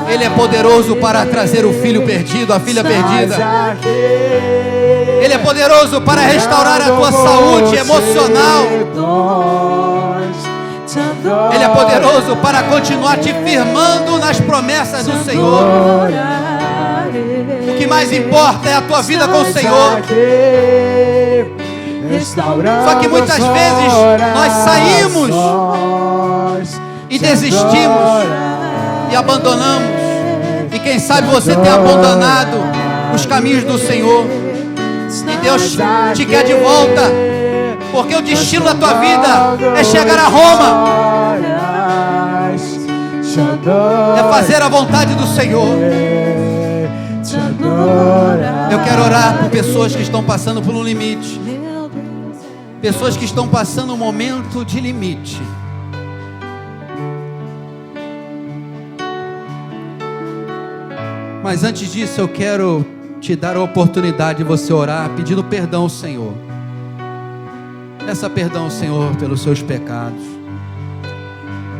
[SPEAKER 1] Ele é poderoso para trazer o filho perdido, a filha perdida. Ele é poderoso para restaurar a tua saúde emocional. Ele é poderoso para continuar te firmando nas promessas do Senhor. O que mais importa é a tua vida com o Senhor. Só que muitas vezes nós saímos e desistimos e abandonamos. E quem sabe você tem abandonado os caminhos do Senhor, e Deus te quer de volta, porque o destino da tua vida é chegar a Roma, é fazer a vontade do Senhor. Eu quero orar por pessoas que estão passando por um limite, pessoas que estão passando um momento de limite. Mas antes disso, eu quero te dar a oportunidade de você orar pedindo perdão ao Senhor. Peça perdão ao Senhor pelos seus pecados,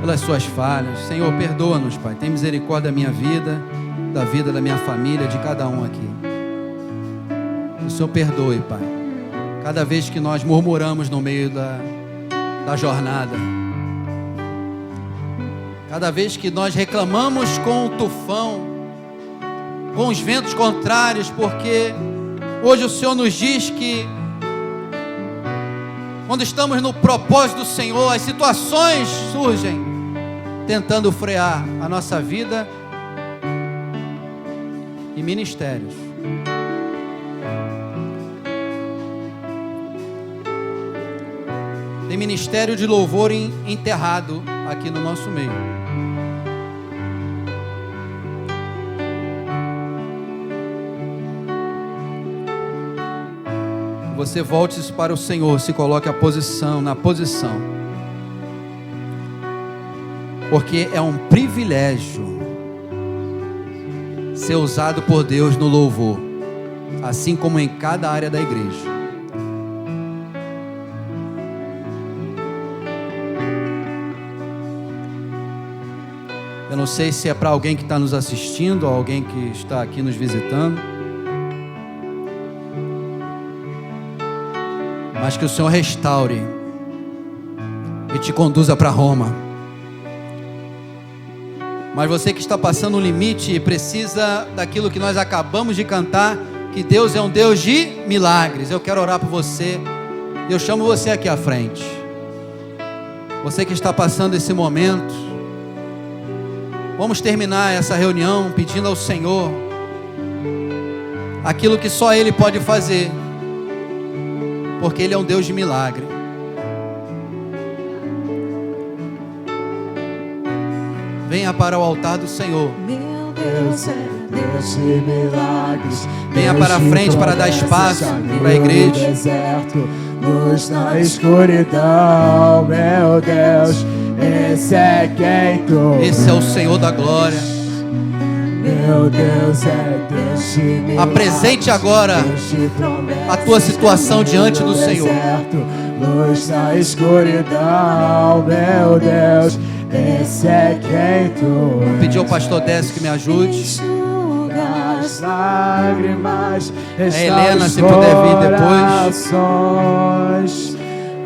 [SPEAKER 1] pelas suas falhas. Senhor, perdoa-nos, Pai. Tem misericórdia da minha vida, da vida da minha família, de cada um aqui. O Senhor perdoe, Pai, cada vez que nós murmuramos no meio da jornada, cada vez que nós reclamamos com o tufão, com os ventos contrários, porque hoje o Senhor nos diz que quando estamos no propósito do Senhor, as situações surgem tentando frear a nossa vida e ministérios. Tem ministério de louvor enterrado aqui no nosso meio. Você volte para o Senhor, se coloque na posição, porque é um privilégio ser usado por Deus no louvor, assim como em cada área da igreja. Eu não sei se é para alguém que está nos assistindo, ou alguém que está aqui nos visitando, mas que o Senhor restaure e te conduza para Roma. Mas você que está passando um limite e precisa daquilo que nós acabamos de cantar, que Deus é um Deus de milagres, eu quero orar por você. Eu chamo você aqui à frente. Você que está passando esse momento, vamos terminar essa reunião pedindo ao Senhor aquilo que só Ele pode fazer, porque Ele é um Deus de milagre. Venha para o altar do Senhor.
[SPEAKER 2] Meu Deus é Deus de milagres.
[SPEAKER 1] Venha para a frente para dar espaço para a igreja.
[SPEAKER 2] Deserto, luz na escuridão. Meu Deus, esse é quem tu és.
[SPEAKER 1] Esse é o Senhor da glória.
[SPEAKER 2] Meu Deus é Deus de milagres.
[SPEAKER 1] Apresente agora a tua situação diante do Senhor.
[SPEAKER 2] Luz na escuridão, meu Deus, esse é quem tu és.
[SPEAKER 1] Vou pedir ao pastor Décio que me ajude.
[SPEAKER 2] As lágrimas,
[SPEAKER 1] a Helena, se puder vir depois.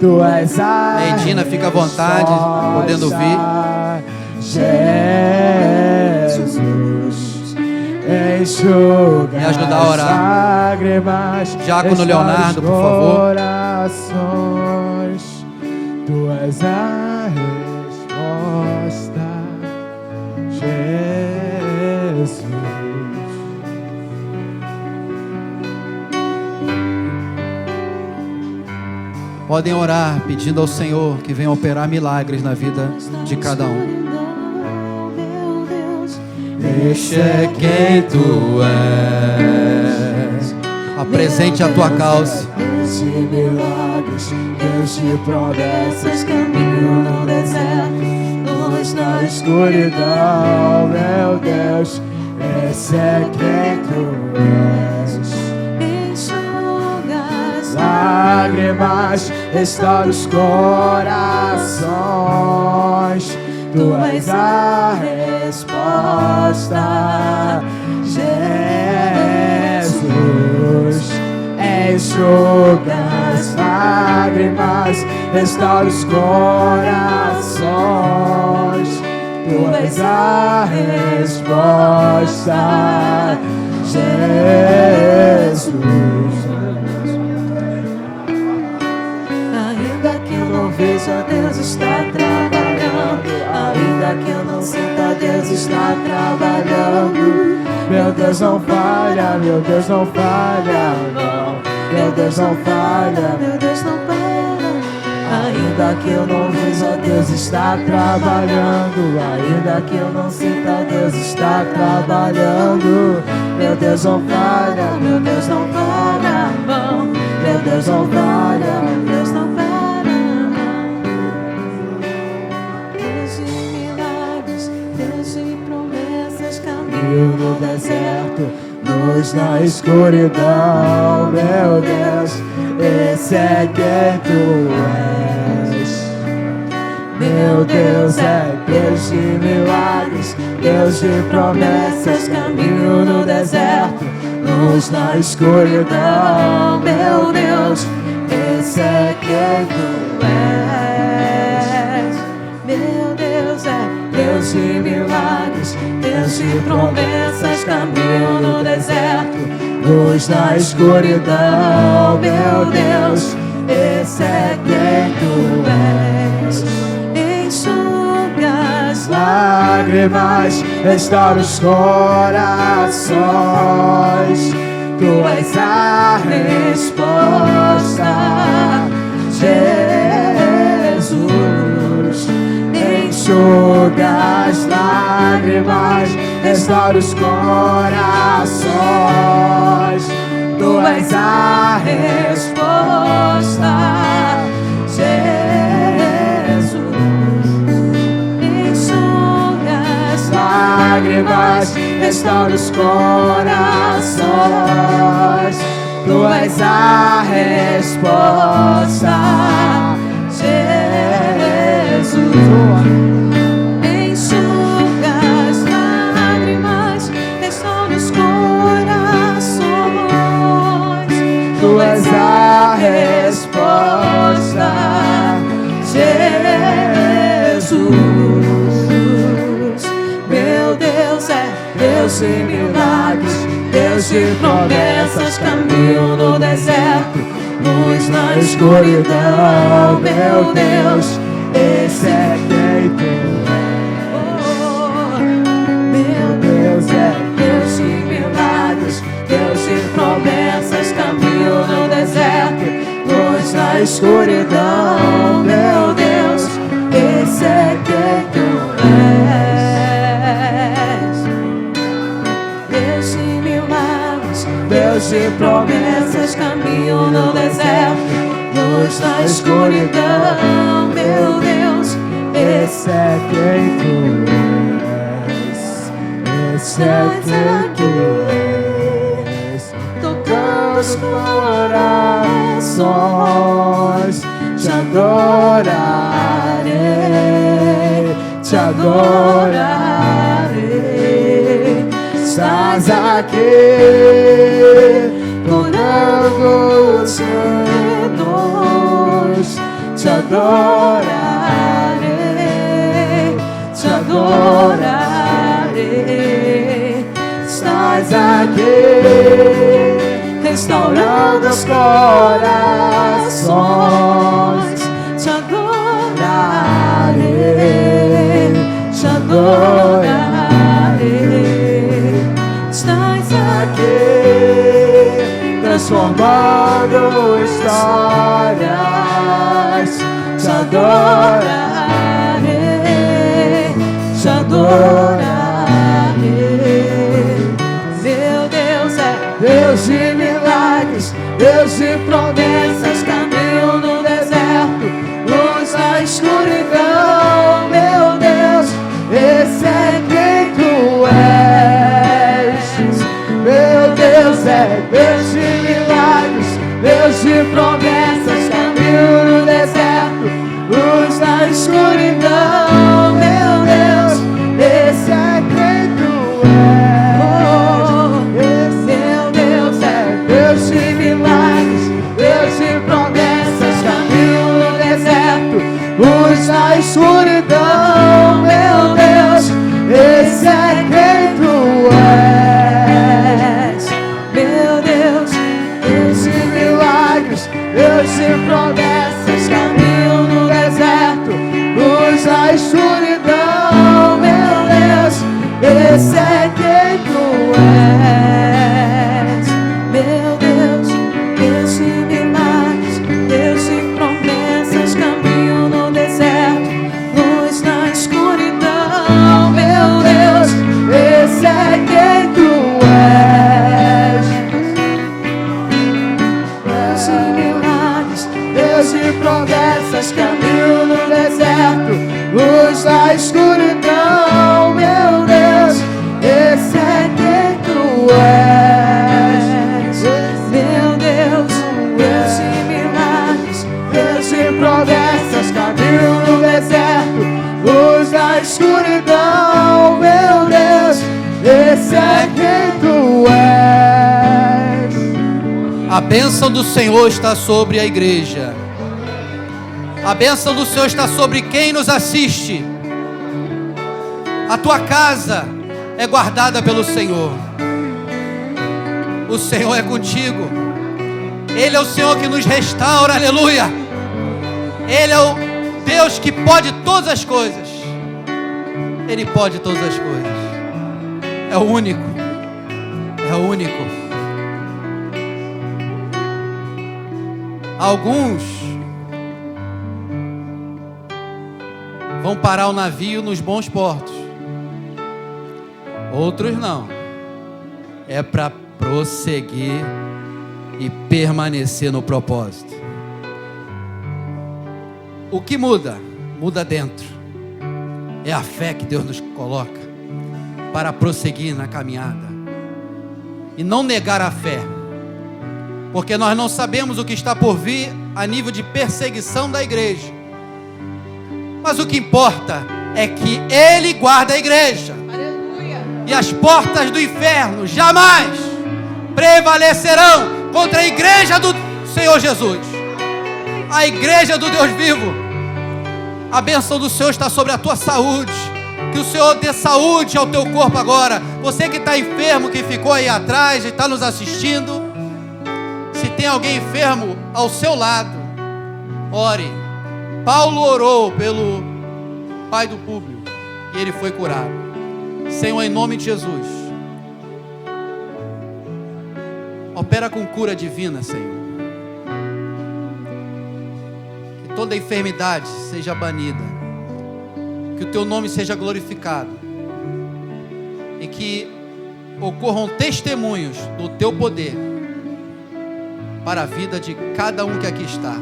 [SPEAKER 2] Tu és a
[SPEAKER 1] Edina, fica à vontade, podendo ouvir.
[SPEAKER 2] Jesus, enxuga
[SPEAKER 1] me ajudar a orar.
[SPEAKER 2] Lágrimas,
[SPEAKER 1] Diácono Leonardo, por favor.
[SPEAKER 2] Tu és a resposta.
[SPEAKER 1] Podem orar pedindo ao Senhor que venha operar milagres na vida de cada um. Este é quem tu és. Apresente a tua causa.
[SPEAKER 2] Deus de milagres, Deus de promessas, caminho no deserto, luz na escuridão, meu Deus, esse é quem tu és. Enxugas lágrimas, restaura os corações, tu és a resposta, Jesus. Enxuga as lágrimas, restaura os corações, tu és a resposta, Jesus. Ainda que eu não veja, Deus está trabalhando. Ainda que eu não sinta, Deus está trabalhando. Meu Deus não falha, meu Deus não falha, não. Meu Deus não falha, meu Deus não falha. Ainda que eu não veja, Deus está trabalhando. Ainda que eu não sinta, Deus está trabalhando. Meu Deus não falha, meu Deus não falha, não. Meu Deus não falha, meu Deus não falha, não. Deus de milagres, Deus de promessas, caminho no deserto, luz na escuridão, meu Deus, esse é quem tu és. Meu Deus é Deus de milagres, Deus de promessas, caminho no deserto, luz na escuridão, meu Deus, esse é quem tu és. Meu Deus é Deus de milagres, Deus de promessas, caminho no deserto, luz na escuridão, meu Deus, esse é quem tu és. Enxuga as lágrimas, restaura os corações, tu és a resposta, Jesus. Enxuga as lágrimas, restaura os corações, tu és a resposta, Jesus. Enxuga as lágrimas, restaura os corações, tu és a resposta, Jesus. Enxuga as lágrimas, restaura os corações, tu és a resposta, Jesus. Meu Deus é Deus de milagres, Deus de promessas, caminho no deserto, luz na escuridão, meu Deus, esse é quem tu és. Meu Deus é Deus de milagres, Deus de promessas, caminho no deserto, luz na escuridão, meu Deus, esse é quem tu és. Deus de milagres, Deus de promessas, caminho no deserto, luz na escuridão, meu Deus, esse é quem tu és. Esse é quem tu és. Tocando os corações, te adorarei, te adorarei. Estás aqui curando os enfermos, te adorarei, te adorarei. Estás aqui restaurando os corações, te adorarei, te adorarei. Estás aqui transformando histórias. adorarei. Meu Deus é Deus de milagres, Deus de promessas, caminho no deserto, luz na escuridão. Meu Deus, esse é quem tu és. Meu Deus é Deus de milagres, Deus de promessas, caminho no deserto, luz na escuridão. Meu Deus, esse é quem tu és. Meu Deus é Deus de milagres, Deus de promessas, caminho no deserto, luz na escuridão. Meu Deus, esse é quem tu és. Meu Deus, Deus de milagres, Deus de promessas, caminho no deserto, luz na escuridão. Meu Deus, esse é quem tu és. Meu Deus, Deus de milagres, Deus de promessas, caminho no deserto, luz na escuridão. Meu Deus, esse é quem tu és. Deus de milagres, Deus de promessas, caminho no deserto, luz na escuridão. Meu Deus, esse é quem tu és. Meu Deus, Deus de milagres, Deus de promessas, caminho no deserto, luz na escuridão. Meu Deus, esse é quem tu és.
[SPEAKER 1] A bênção do Senhor está sobre a igreja. A bênção do Senhor está sobre quem nos assiste. A tua casa é guardada pelo Senhor. O Senhor é contigo. Ele é o Senhor que nos restaura, aleluia. Ele é o Deus que pode todas as coisas. Ele pode todas as coisas. É o único. É o único. Alguns vão parar o navio nos bons portos. Outros não. É para prosseguir e permanecer no propósito. O que muda? Muda dentro. É a fé que Deus nos coloca para prosseguir na caminhada e não negar a fé, porque nós não sabemos o que está por vir a nível de perseguição da igreja, mas o que importa é que Ele guarda a igreja. Aleluia. E as portas do inferno jamais prevalecerão contra a igreja do Senhor Jesus, a igreja do Deus vivo. A bênção do Senhor está sobre a tua saúde. Que o Senhor dê saúde ao teu corpo agora. Você que está enfermo, que ficou aí atrás e está nos assistindo, se tem alguém enfermo ao seu lado, ore. Paulo orou pelo pai do Públio e ele foi curado. Senhor, em nome de Jesus, opera com cura divina, Senhor. Que toda enfermidade seja banida, que o teu nome seja glorificado e que ocorram testemunhos do teu poder para a vida de cada um que aqui está.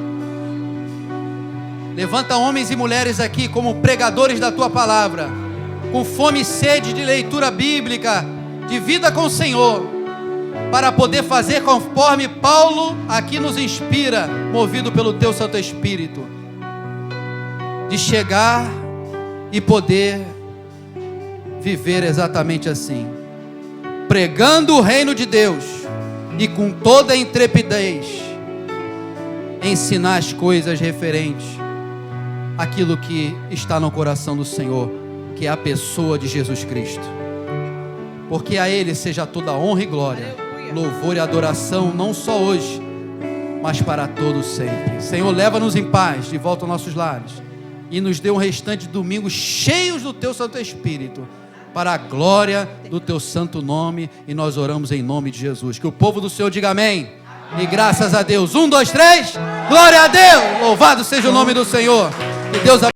[SPEAKER 1] Levanta homens e mulheres aqui como pregadores da tua palavra, com fome e sede de leitura bíblica, de vida com o Senhor, para poder fazer conforme Paulo aqui nos inspira, movido pelo teu Santo Espírito, de chegar e poder viver exatamente assim, pregando o reino de Deus e com toda a intrepidez ensinar as coisas referentes àquilo que está no coração do Senhor, que é a pessoa de Jesus Cristo, porque a Ele seja toda honra e glória, louvor e adoração, não só hoje, mas para todos sempre. Senhor, leva-nos em paz de volta aos nossos lares e nos dê um restante de domingo cheios do teu Santo Espírito, para a glória do teu santo nome, e nós oramos em nome de Jesus. Que o povo do Senhor diga amém. E graças a Deus. 1, 2, 3. Glória a Deus. Louvado seja o nome do Senhor. Que Deus abençoe.